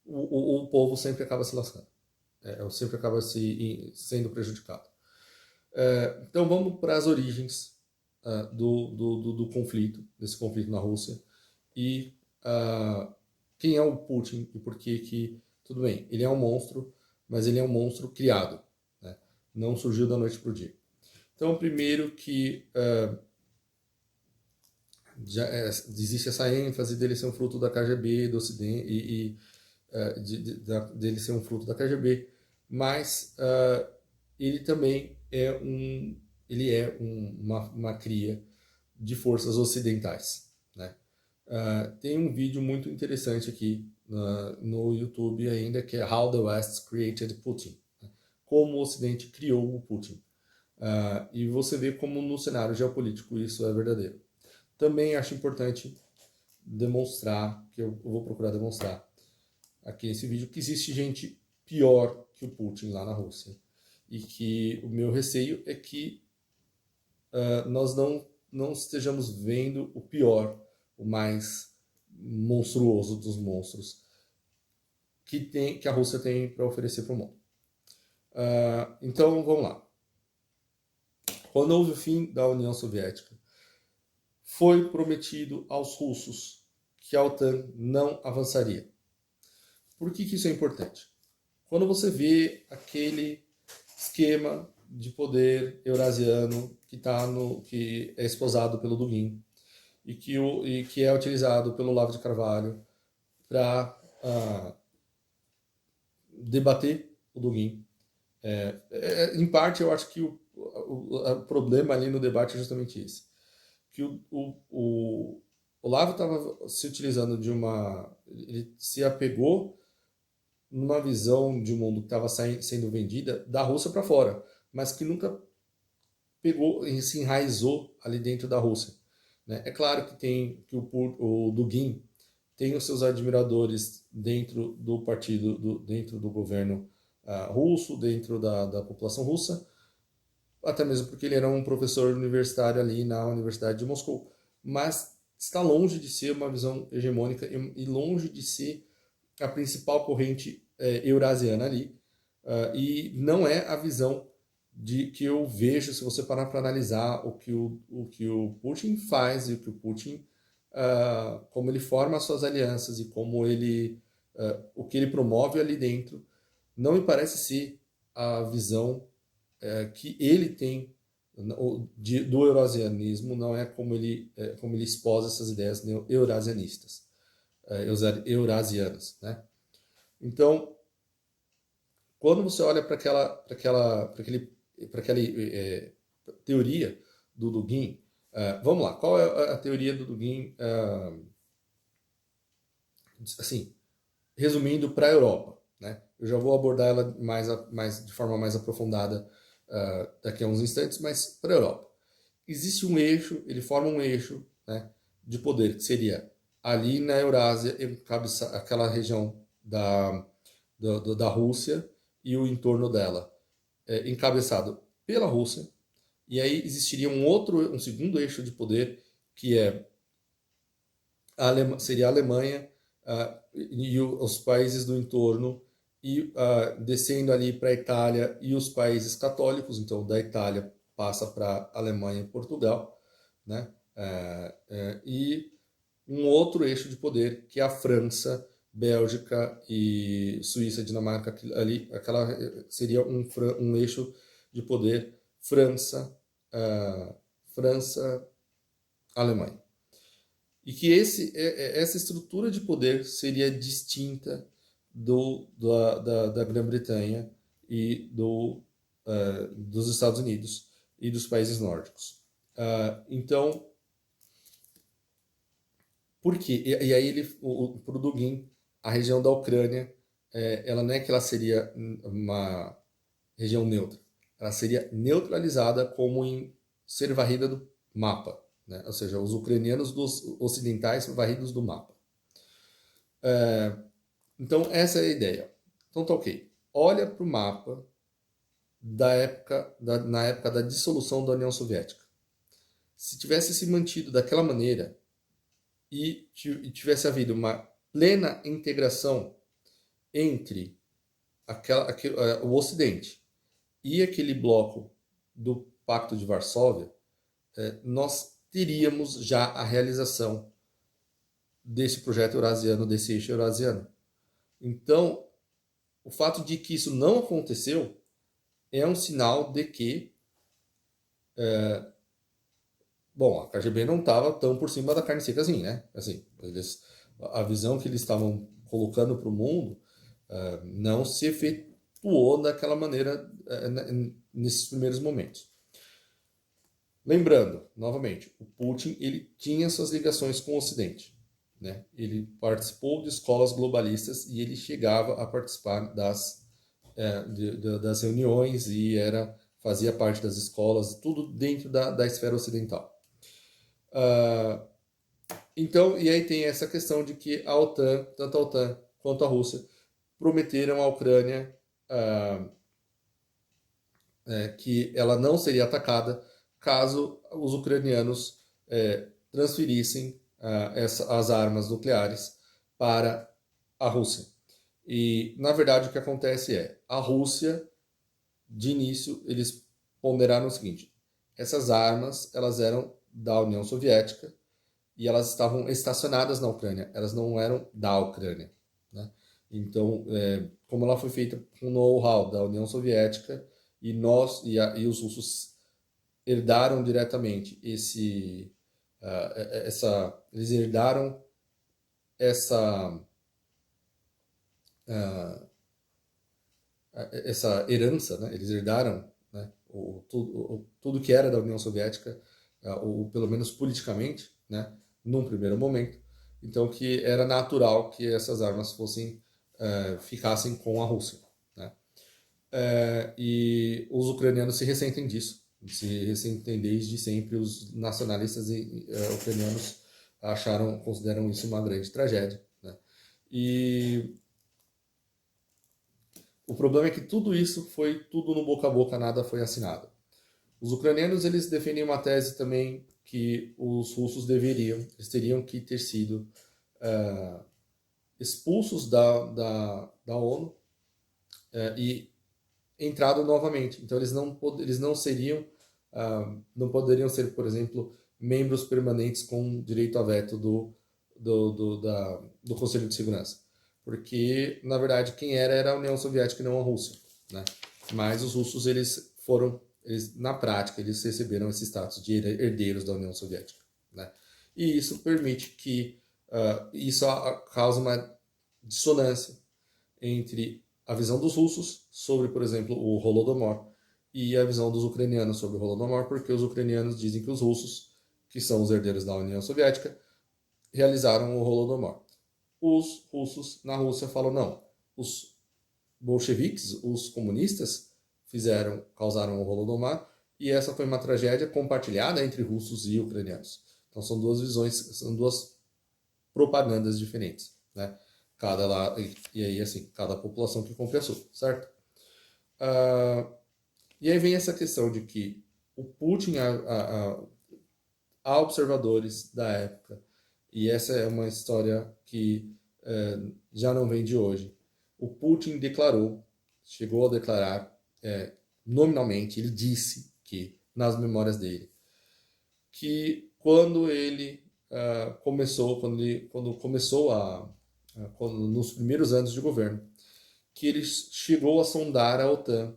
o povo sempre acaba se lascando, sempre acaba sendo prejudicado. Então vamos para as origens do conflito, desse conflito na Rússia, e quem é o Putin e por que tudo bem, ele é um monstro, mas ele é um monstro criado, né? Não surgiu da noite para o dia. Então, primeiro que existe essa ênfase dele ser um fruto da KGB, do Ocidente, dele ser um fruto da KGB, mas ele também uma cria de forças ocidentais, né? Tem um vídeo muito interessante aqui no YouTube ainda, que é How the West Created Putin, né? Como o Ocidente criou o Putin. E você vê como no cenário geopolítico isso é verdadeiro. Também acho importante demonstrar, que eu vou procurar demonstrar aqui nesse vídeo, que existe gente pior que o Putin lá na Rússia. E que o meu receio é que nós não estejamos vendo o pior, o mais monstruoso dos monstros que a Rússia tem para oferecer para o mundo. Então, vamos lá. Quando houve o fim da União Soviética, foi prometido aos russos que a OTAN não avançaria. Por que isso é importante? Quando você vê aquele esquema de poder eurasiano que é esposado pelo Dugin e que é utilizado pelo Olavo de Carvalho para debater o Dugin. Em parte, eu acho que o problema ali no debate é justamente esse. Que o Olavo estava se utilizando ele se apegou numa visão de um mundo que estava sendo vendida da Rússia para fora, mas que nunca pegou e se enraizou ali dentro da Rússia, né? É claro que o Dugin tem os seus admiradores dentro do partido, dentro do governo russo, dentro da população russa, até mesmo porque ele era um professor universitário ali na Universidade de Moscou, mas está longe de ser uma visão hegemônica e longe de ser a principal corrente eurasiana ali, e não é a visão que eu vejo se você parar para analisar o que o Putin faz e o que o Putin, como ele forma as suas alianças e como o que ele promove ali dentro, não me parece ser a visão que ele tem do eurasianismo, não é como ele esposa essas ideias eurasianistas, eurasianas, né? Então, quando você olha para aquela teoria do Dugin, vamos lá, qual é a teoria do Dugin, assim, resumindo para a Europa, né? Eu já vou abordar ela de forma mais aprofundada daqui a uns instantes, mas para a Europa. Existe um eixo, ele forma um eixo, né, de poder, que seria ali na Eurásia, aquela região da Rússia e o entorno dela, encabeçado pela Rússia, e aí existiria um segundo eixo de poder, que seria a Alemanha e os países do entorno, e descendo ali para a Itália e os países católicos, então da Itália passa para a Alemanha e Portugal, né? E um outro eixo de poder, que é a França, Bélgica e Suíça, Dinamarca, aquela seria um eixo de poder França, Alemanha. E que essa estrutura de poder seria distinta da Grã-Bretanha e dos Estados Unidos e dos países nórdicos. Então, por quê? E aí para o Dugin, a região da Ucrânia, ela não é que ela seria uma região neutra, ela seria neutralizada como em ser varrida do mapa, né? Ou seja, os ucranianos ocidentais varridos do mapa. Então, essa é a ideia. Então, tá ok. Olha para o mapa na época da dissolução da União Soviética. Se tivesse se mantido daquela maneira e tivesse havido uma plena integração entre o Ocidente e aquele bloco do Pacto de Varsóvia, nós teríamos já a realização desse projeto eurasiano, desse eixo eurasiano. Então, o fato de que isso não aconteceu é um sinal de que, bom, a KGB não estava tão por cima da carne seca assim, né? Assim, a visão que eles estavam colocando para o mundo não se efetuou daquela maneira nesses primeiros momentos. Lembrando, novamente, o Putin ele tinha suas ligações com o Ocidente, né? Ele participou de escolas globalistas e ele chegava a participar das reuniões e fazia parte das escolas, tudo dentro da esfera ocidental. Então, e aí tem essa questão de que a OTAN, tanto a OTAN quanto a Rússia, prometeram à Ucrânia que ela não seria atacada caso os ucranianos transferissem as armas nucleares para a Rússia. E, na verdade, o que acontece a Rússia, de início, eles ponderaram o seguinte: essas armas elas eram da União Soviética e elas estavam estacionadas na Ucrânia, elas não eram da Ucrânia, né? Então, como ela foi feita com know-how da União Soviética e os russos herdaram diretamente eles herdaram essa herança, né? Eles herdaram, né, tudo que era da União Soviética, ou pelo menos politicamente, né, num primeiro momento. Então, que era natural que essas armas ficassem com a Rússia, né? E os ucranianos se ressentem disso, se ressentem desde sempre. Os nacionalistas ucranianos consideram isso uma grande tragédia, né? E o problema é que tudo isso foi tudo no boca a boca, nada foi assinado. Os ucranianos eles defendem uma tese também que os russos eles teriam que ter sido expulsos da ONU e entrado novamente. Então eles não seriam, não poderiam ser, por exemplo, membros permanentes com direito a veto do Conselho de Segurança, porque na verdade quem era a União Soviética e não a Rússia, né? Mas os russos na prática eles receberam esse status de herdeiros da União Soviética, né? E isso permite que isso causa uma dissonância entre a visão dos russos sobre, por exemplo, o Holodomor e a visão dos ucranianos sobre o Holodomor, porque os ucranianos dizem que os russos, que são os herdeiros da União Soviética, realizaram o Holodomor. Os russos na Rússia falam não, os bolcheviques, os comunistas, causaram o Holodomor, e essa foi uma tragédia compartilhada entre russos e ucranianos. Então são duas visões, são duas propagandas diferentes, né? E aí assim, cada população que compensou, certo? E aí vem essa questão de que o Putin, há observadores da época, e essa é uma história que já não vem de hoje. O Putin chegou a declarar nominalmente, ele disse que, nas memórias dele, que quando ele nos primeiros anos de governo, que ele chegou a sondar a OTAN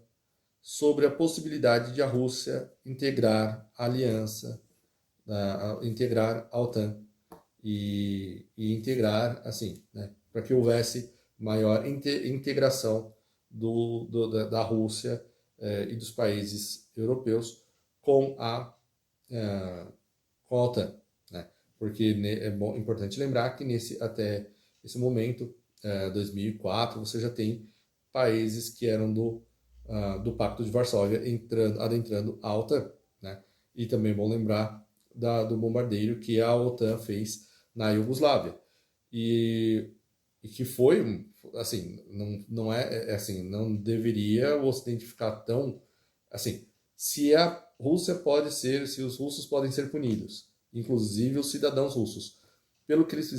sobre a possibilidade de a Rússia integrar a aliança, integrar a OTAN e integrar, assim, né, para que houvesse maior integração da Rússia e dos países europeus com a OTAN, né? Porque importante lembrar que até esse momento, 2004, você já tem países que eram do Pacto de Varsóvia adentrando a OTAN, né? E também é bom lembrar do bombardeio que a OTAN fez na Iugoslávia e que foi assim, não é assim, não deveria o Ocidente ficar tão assim. Se os russos podem ser punidos, inclusive os cidadãos russos, pelo que eles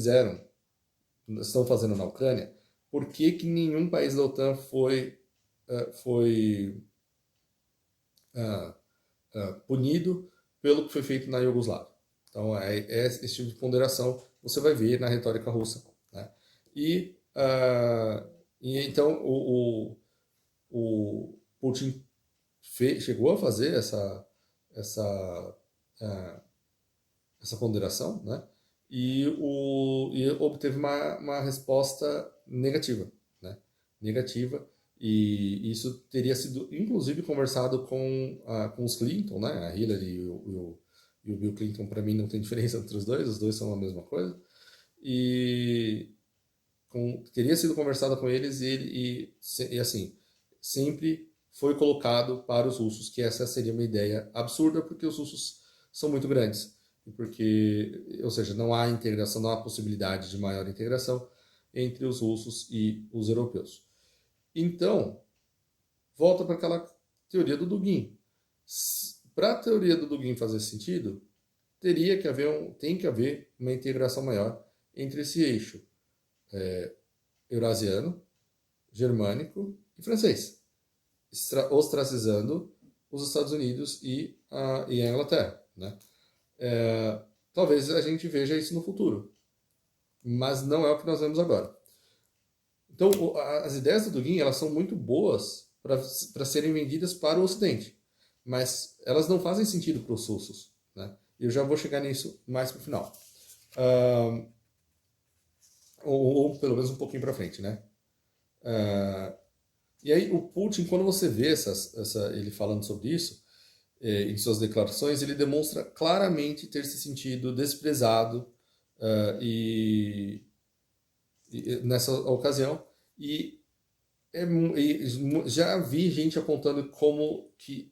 estão fazendo na Ucrânia, por que nenhum país da OTAN foi punido pelo que foi feito na Iugoslávia? Então, esse tipo de ponderação você vai ver na retórica russa, né? E E então o Putin chegou a fazer essa, eh, essa ponderação, né? E obteve uma resposta negativa, né? Negativa, e isso teria sido, inclusive, conversado com os Clinton, né? A Hillary e o Bill Clinton, para mim, não tem diferença entre os dois são a mesma coisa, e teria sido conversado com eles e assim, sempre foi colocado para os russos que essa seria uma ideia absurda, porque os russos são muito grandes. Porque, ou seja, não há integração, não há possibilidade de maior integração entre os russos e os europeus. Então, volta para aquela teoria do Dugin. Para a teoria do Dugin fazer sentido, tem que haver uma integração maior entre esse eixo eurasiano, germânico e francês, ostracizando os Estados Unidos e a Inglaterra. Né? Talvez a gente veja isso no futuro, mas não é o que nós vemos agora. Então, as ideias do Dugin, elas são muito boas para serem vendidas para o Ocidente, mas elas não fazem sentido para os russos. Né? Eu já vou chegar nisso mais para o final. Ou pelo menos um pouquinho para frente, né? E aí o Putin, quando você vê ele falando sobre isso, em suas declarações, ele demonstra claramente ter se sentido desprezado e nessa ocasião. E já vi gente apontando que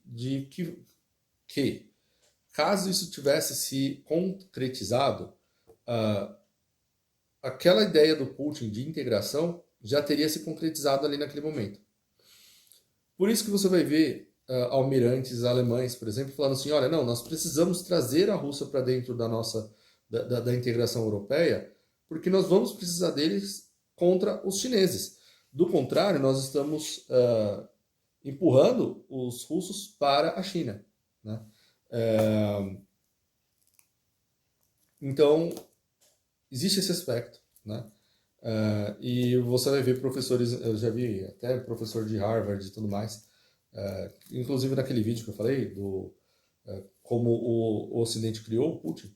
caso isso tivesse se concretizado, aquela ideia do Putin de integração já teria se concretizado ali naquele momento. Por isso que você vai ver almirantes alemães, por exemplo, falando assim, olha, não, nós precisamos trazer a Rússia para dentro da integração europeia, porque nós vamos precisar deles contra os chineses. Do contrário, nós estamos empurrando os russos para a China. Né? Então, existe esse aspecto. Né? E você vai ver professores, eu já vi até professor de Harvard e tudo mais, inclusive naquele vídeo que eu falei, como o Ocidente criou o Putin,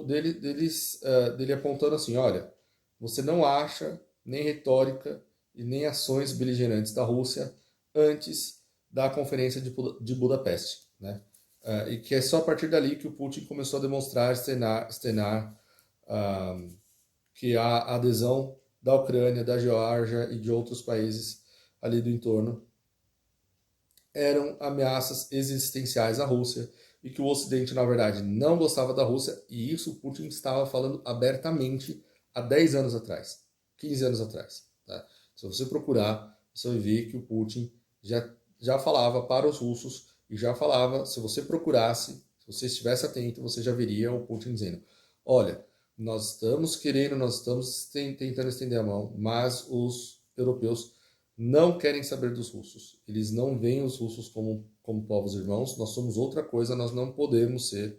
dele apontando assim, olha, você não acha nem retórica e nem ações beligerantes da Rússia antes da Conferência de Budapeste. Né? E que é só a partir dali que o Putin começou a demonstrar, externar que a adesão da Ucrânia, da Geórgia e de outros países ali do entorno eram ameaças existenciais à Rússia e que o Ocidente, na verdade, não gostava da Rússia, e isso o Putin estava falando abertamente há 10 anos atrás, 15 anos atrás. Tá? Se você procurar, você vai ver que o Putin já falava para os russos e já falava, se você procurasse, se você estivesse atento, você já veria o Putin dizendo, olha, nós estamos tentando estender a mão, mas os europeus não querem saber dos russos. Eles não veem os russos como povos irmãos. Nós somos outra coisa, nós não podemos ser.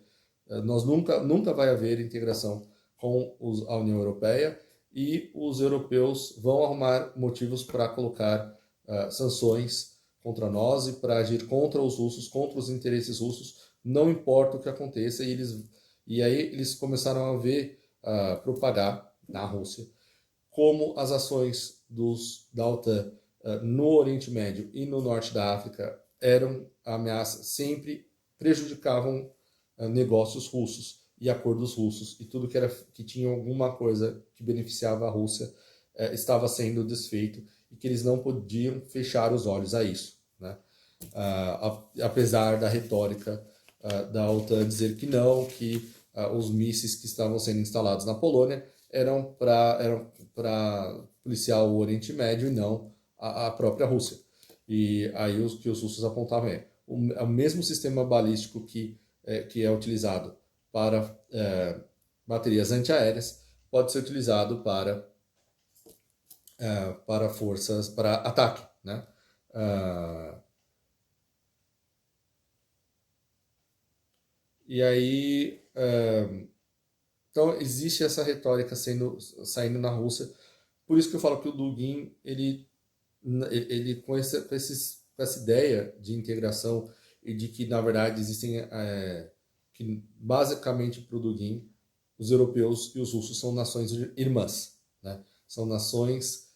Nós nunca vai haver integração com a União Europeia e os europeus vão arrumar motivos para colocar sanções contra nós e para agir contra os russos, contra os interesses russos, não importa o que aconteça. E aí eles começaram propagar na Rússia como as ações da OTAN no Oriente Médio e no Norte da África eram ameaças, sempre prejudicavam negócios russos e acordos russos, e tudo que tinha alguma coisa que beneficiava a Rússia estava sendo desfeito, e que eles não podiam fechar os olhos a isso. Né? Apesar da retórica da OTAN dizer que não, que os mísseis que estavam sendo instalados na Polônia eram para policiar o Oriente Médio e não a própria Rússia. E aí o que os russos apontavam o mesmo sistema balístico que é utilizado para baterias antiaéreas pode ser utilizado para forças, para ataque. Né? E aí, então existe essa retórica saindo na Rússia por isso que eu falo que o Dugin, ele com essa ideia de integração e de que, na verdade, existem, que basicamente para o Dugin, os europeus e os russos são nações irmãs, né? São nações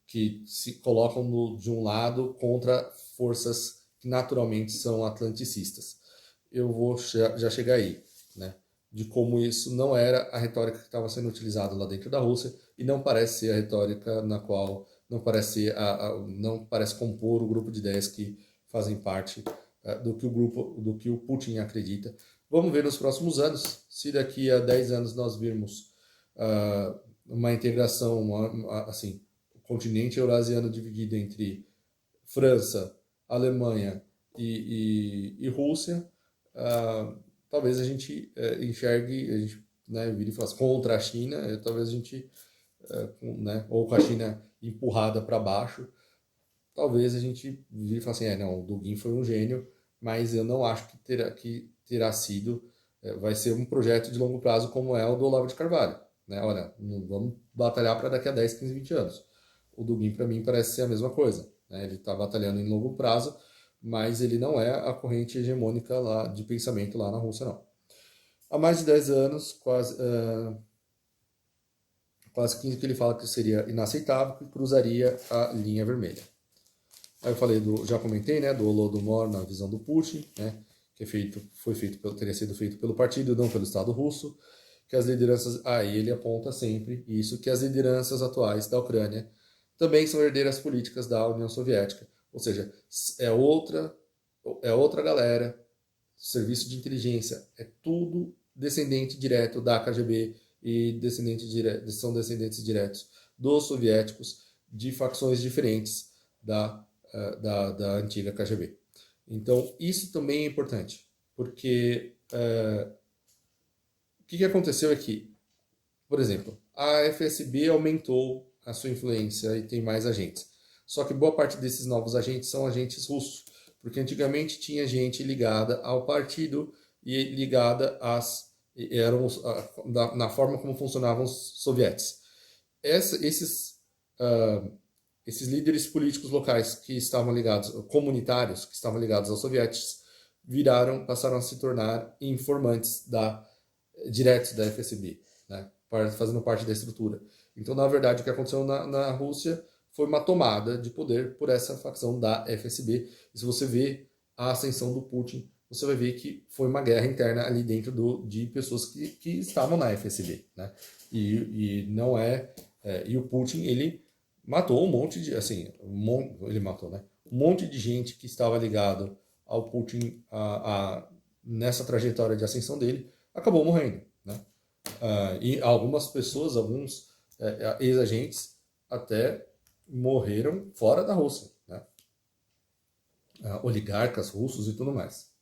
que se colocam de um lado contra forças que naturalmente são atlanticistas. Eu vou já chegar aí, né? De como isso não era a retórica que estava sendo utilizada lá dentro da Rússia e não parece ser a retórica na qual não parece ser não parece compor o grupo de ideias que fazem parte do que o Putin acredita. Vamos ver nos próximos anos, se daqui a 10 anos nós virmos uma integração, assim, o continente eurasiano dividido entre França, Alemanha e Rússia, talvez a gente enxergue, a gente, né, vire e fale contra a China, talvez a gente, né, ou com a China empurrada para baixo, talvez a gente vire e fale assim, não, o Dugin foi um gênio, mas eu não acho que terá sido, vai ser um projeto de longo prazo como é o do Olavo de Carvalho, né? Olha, não vamos batalhar para daqui a 10, 15, 20 anos. O Dugin, para mim, parece ser a mesma coisa, né? Ele está batalhando em longo prazo, mas ele não é a corrente hegemônica lá de pensamento lá na Rússia, não. Há mais de 10 anos, quase 15, que ele fala que seria inaceitável, que cruzaria a linha vermelha. Aí eu falei já comentei, né, do Holodomor na visão do Putin, né, que teria sido feito pelo partido, não pelo Estado russo, que as lideranças, aí ele aponta sempre isso, que as lideranças atuais da Ucrânia também são herdeiras políticas da União Soviética, ou seja, é outra galera, serviço de inteligência, é tudo descendente direto da KGB e são descendentes diretos dos soviéticos de facções diferentes da antiga KGB. Então, isso também é importante, porque o que aconteceu aqui? Por exemplo, a FSB aumentou a sua influência e tem mais agentes. Só que boa parte desses novos agentes são agentes russos, porque antigamente tinha gente ligada ao partido e ligada na forma como funcionavam os sovietes. Esses líderes políticos locais que estavam ligados, comunitários que estavam ligados aos soviéticos, passaram a se tornar informantes diretos da FSB, né, fazendo parte da estrutura. Então, na verdade, o que aconteceu na Rússia foi uma tomada de poder por essa facção da FSB. E se você vê a ascensão do Putin, você vai ver que foi uma guerra interna ali dentro de pessoas que estavam na FSB, né? E não e o Putin, ele matou um monte de, assim, ele matou, né? Um monte de gente que estava ligado ao Putin nessa trajetória de ascensão dele, acabou morrendo, né? E algumas pessoas, alguns ex-agentes até morreram fora da Rússia, né? Oligarcas russos e tudo mais.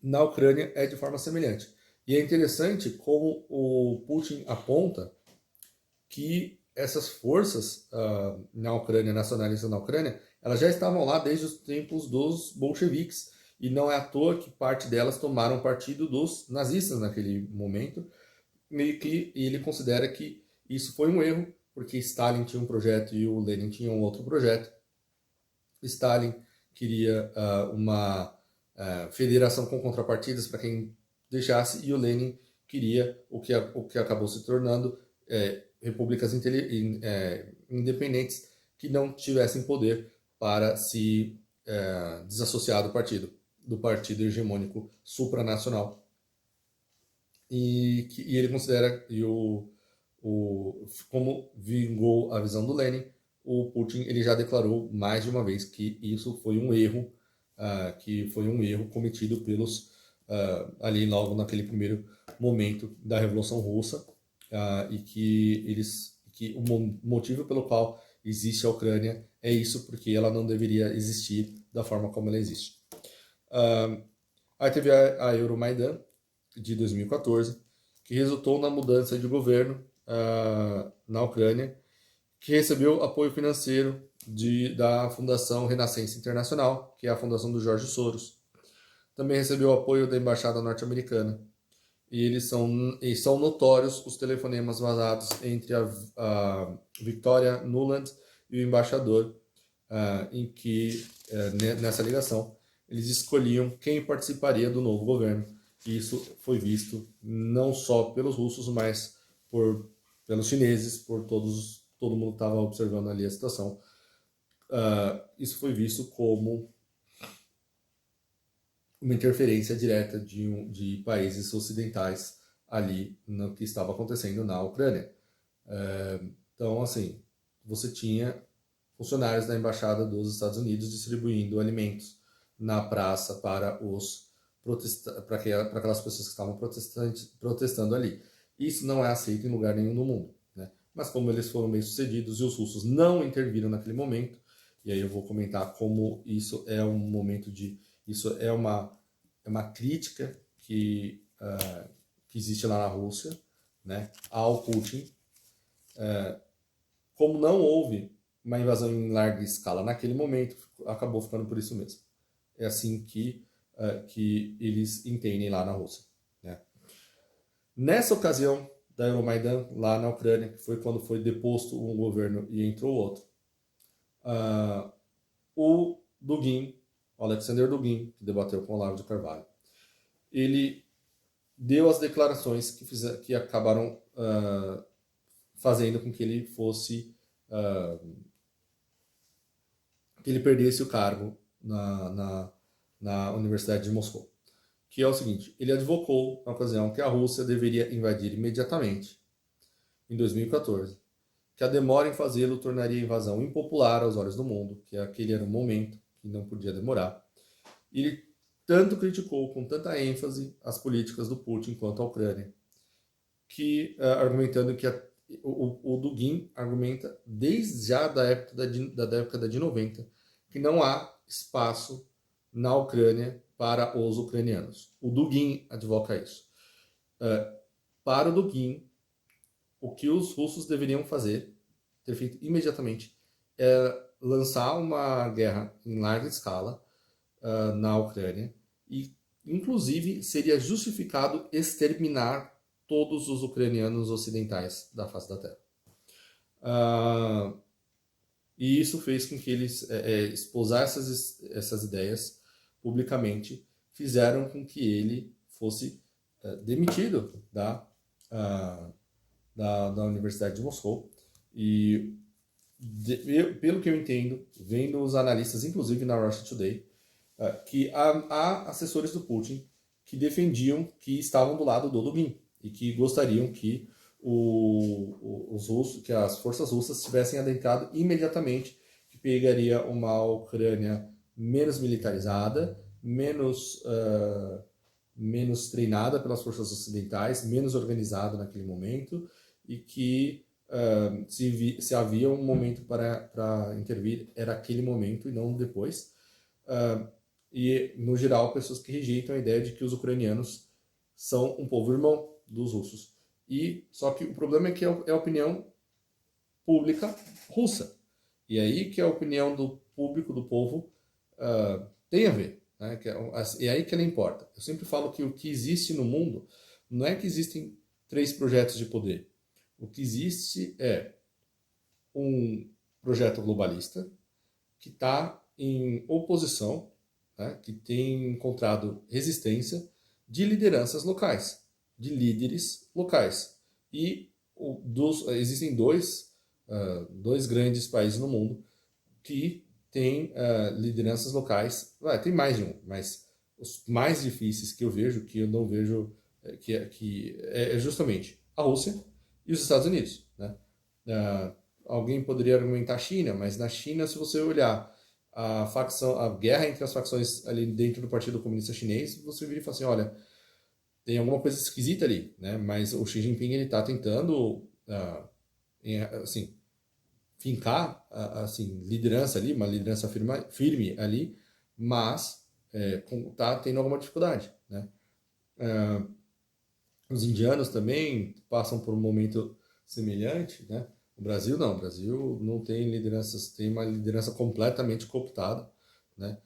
Na Ucrânia é de forma semelhante. E é interessante como o Putin aponta que essas forças na Ucrânia, nacionalistas na Ucrânia, elas já estavam lá desde os tempos dos bolcheviques, e não é à toa que parte delas tomaram partido dos nazistas naquele momento, e ele considera que isso foi um erro, porque Stalin tinha um projeto e o Lenin tinha um outro projeto. Stalin queria uma federação com contrapartidas para quem deixasse, e o Lenin queria o que acabou se tornando repúblicas independentes que não tivessem poder para se desassociar do partido hegemônico supranacional. E ele considera, como vingou a visão do Lenin, o Putin ele já declarou mais de uma vez que isso foi um erro, cometido pelos ali logo naquele primeiro momento da Revolução Russa, e que o motivo pelo qual existe a Ucrânia é isso, porque ela não deveria existir da forma como ela existe. Aí teve a Euromaidan de 2014, que resultou na mudança de governo na Ucrânia, que recebeu apoio financeiro da Fundação Renascença Internacional, que é a fundação do George Soros. Também recebeu apoio da Embaixada Norte-Americana. e são notórios os telefonemas vazados entre a Victoria Nuland e o embaixador, em que, nessa ligação, eles escolhiam quem participaria do novo governo. E isso foi visto não só pelos russos, mas pelos chineses, todo mundo estava observando ali a situação. Isso foi visto como uma interferência direta de países ocidentais ali no que estava acontecendo na Ucrânia. Então, assim, você tinha funcionários da Embaixada dos Estados Unidos distribuindo alimentos na praça para aquelas pessoas que estavam protestando ali. Isso não é aceito em lugar nenhum no mundo, né? Mas como eles foram bem-sucedidos e os russos não interviram naquele momento, e aí eu vou comentar como isso é um momento isso é uma crítica que existe lá na Rússia, né, ao Putin. Como não houve uma invasão em larga escala naquele momento, acabou ficando por isso mesmo. É assim que eles entendem lá na Rússia, né? Nessa ocasião da Euromaidan, lá na Ucrânia, que foi quando foi deposto um governo e entrou outro, o Dugin, o Alexander Dugin, que debateu com o Olavo de Carvalho, ele deu as declarações que acabaram fazendo com que ele fosse que ele perdesse o cargo na Universidade de Moscou. Que é o seguinte, ele advocou, na ocasião, que a Rússia deveria invadir imediatamente, em 2014, que a demora em fazê-lo tornaria a invasão impopular aos olhos do mundo, que aquele era um momento que não podia demorar. E ele tanto criticou, com tanta ênfase, as políticas do Putin quanto a Ucrânia, que argumentando que o Dugin argumenta desde já da década de 90 que não há espaço na Ucrânia para os ucranianos. O Dugin advoca isso. Para o Dugin, o que os russos deveriam ter feito imediatamente, é lançar uma guerra em larga escala na Ucrânia e, inclusive, seria justificado exterminar todos os ucranianos ocidentais da face da Terra. E isso fez com que eles exposar essas ideias publicamente, fizeram com que ele fosse demitido da Universidade de Moscou. E pelo que eu entendo, vendo os analistas, inclusive na Russia Today, que há assessores do Putin que defendiam que estavam do lado do Dugin e que gostariam que os russos, que as forças russas tivessem adentrado imediatamente, que pegaria uma Ucrânia menos militarizada, menos treinada pelas forças ocidentais, menos organizada naquele momento, e que se havia um momento para intervir, era aquele momento e não depois. E, no geral, pessoas que rejeitam a ideia de que os ucranianos são um povo irmão dos russos. Só que o problema é que é a opinião pública russa. E aí que a opinião do público, do povo, tem a ver. Né? É aí que ela importa. Eu sempre falo que o que existe no mundo não é que existem 3 projetos de poder. O que existe é um projeto globalista que está em oposição, né? Que tem encontrado resistência de lideranças locais, de líderes locais. E existem dois grandes países no mundo que têm lideranças locais. Tem mais de um, mas os mais difíceis que eu vejo, que eu não vejo, que é justamente a Rússia e os Estados Unidos, né? Alguém poderia argumentar a China, mas na China, se você olhar a guerra entre as facções ali dentro do Partido Comunista Chinês, você vira e fala assim, olha, tem alguma coisa esquisita ali, né? Mas o Xi Jinping ele está tentando assim, fincar assim, liderança ali, uma liderança firme ali, mas está tendo alguma dificuldade, né? Os indianos também passam por um momento semelhante, né? O Brasil não tem lideranças, tem uma liderança completamente cooptada, né?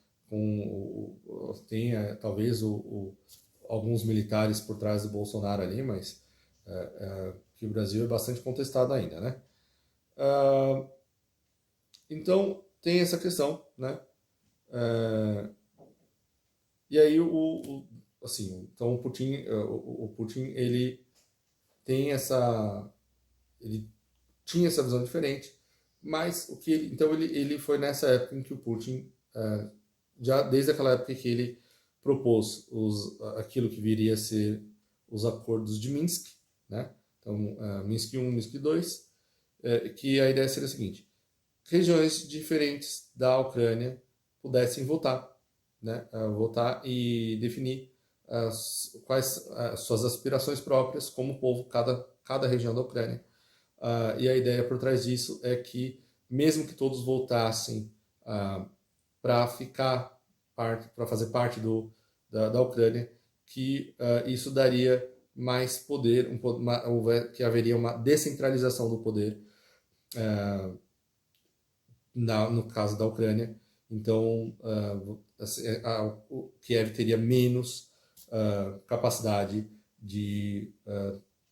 Tem talvez alguns militares por trás do Bolsonaro ali, mas que o Brasil é bastante contestado ainda, né? Então, tem essa questão, né? E aí, assim, então o Putin, ele tem ele tinha essa visão diferente, mas então ele foi nessa época em que o Putin, já desde aquela época que ele propôs aquilo que viria a ser os acordos de Minsk, né? Então, Minsk I, Minsk II, que a ideia seria a seguinte: regiões diferentes da Ucrânia pudessem votar, né? Votar e definir quais as suas aspirações próprias como povo, cada região da Ucrânia. E a ideia por trás disso é que, mesmo que todos votassem para fazer parte da Ucrânia, que isso daria mais poder, que haveria uma descentralização do poder no caso da Ucrânia. Então, o Kiev teria menos capacidade de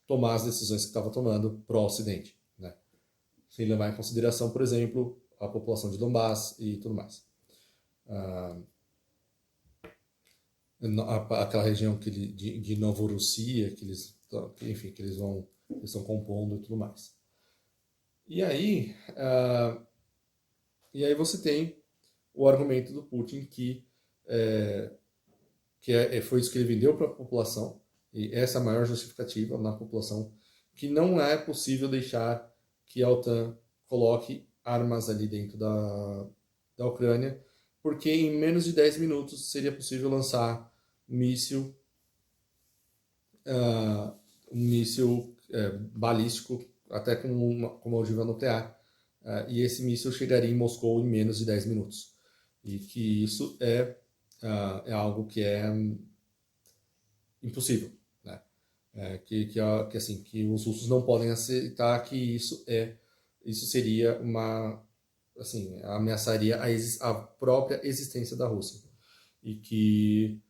tomar as decisões que estava tomando pro Ocidente, né? Sem levar em consideração, por exemplo, a população de Donbass e tudo mais. Aquela região de Novorussia, que eles estão compondo e tudo mais. E aí você tem o argumento do Putin que foi isso que ele vendeu para a população, e essa é a maior justificativa na população, que não é possível deixar que a OTAN coloque armas ali dentro da Ucrânia, porque em menos de 10 minutos seria possível lançar um míssil balístico, até com uma ogiva nuclear, e esse míssil chegaria em Moscou em menos de 10 minutos. E que isso é algo que é impossível, né? Que os russos não podem aceitar que isso seria ameaçaria a própria existência da Rússia, e que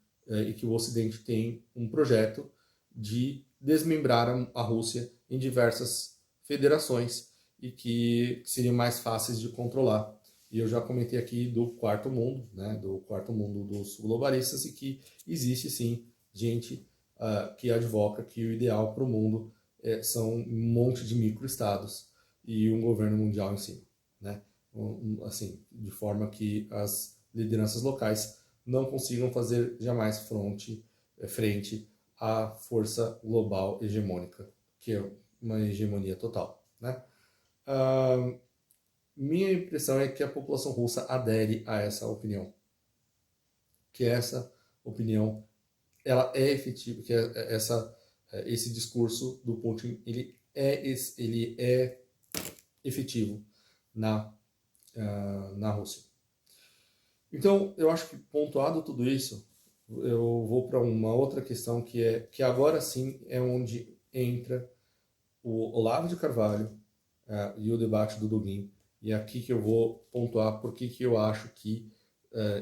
o Ocidente tem um projeto de desmembrar a Rússia em diversas federações e que seriam mais fáceis de controlar. E eu já comentei aqui do quarto mundo, né, do quarto mundo dos globalistas, e que existe sim gente que advoca que o ideal para o mundo são um monte de microestados e um governo mundial em cima, né? Assim, de forma que as lideranças locais não consigam fazer jamais frente à força global hegemônica, que é uma hegemonia total, né? Minha impressão é que a população russa adere a essa opinião, que essa opinião ela é efetiva, que esse discurso do Putin ele é efetivo na Rússia. Então, eu acho que, pontuado tudo isso, eu vou para uma outra questão que agora sim é onde entra o Olavo de Carvalho e o debate do Dugin. E é aqui que eu vou pontuar porque que eu acho que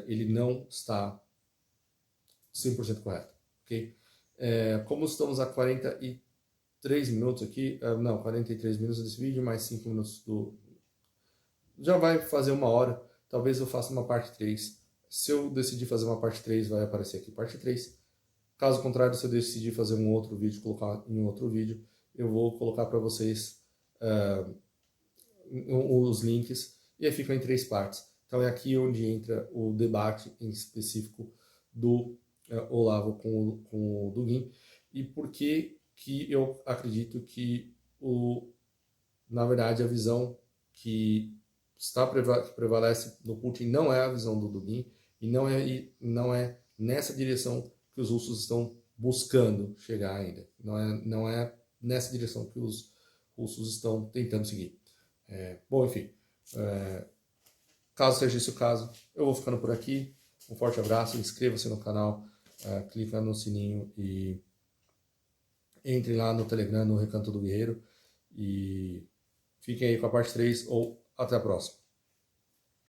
ele não está 100% correto. Okay? Como estamos a 43 minutos aqui, 43 minutos desse vídeo, mais 5 minutos já vai fazer 1 hora, talvez eu faça uma parte 3. Se eu decidir fazer uma parte 3, vai aparecer aqui parte 3. Caso contrário, se eu decidir fazer um outro vídeo, colocar em um outro vídeo, eu vou colocar para vocês os links, e aí ficam em 3 partes. Então é aqui onde entra o debate em específico do Olavo com o Dugin, e por que eu acredito que na verdade a visão que prevalece no Putin não é a visão do Dugin, e não é nessa direção que os russos estão buscando chegar ainda. Não é nessa direção que os russos estão tentando seguir. Bom, enfim, caso seja esse o caso, eu vou ficando por aqui. Um forte abraço, inscreva-se no canal, clica no sininho e entre lá no Telegram, no Recanto do Guerreiro, e fiquem aí com a parte 3, ou até a próxima.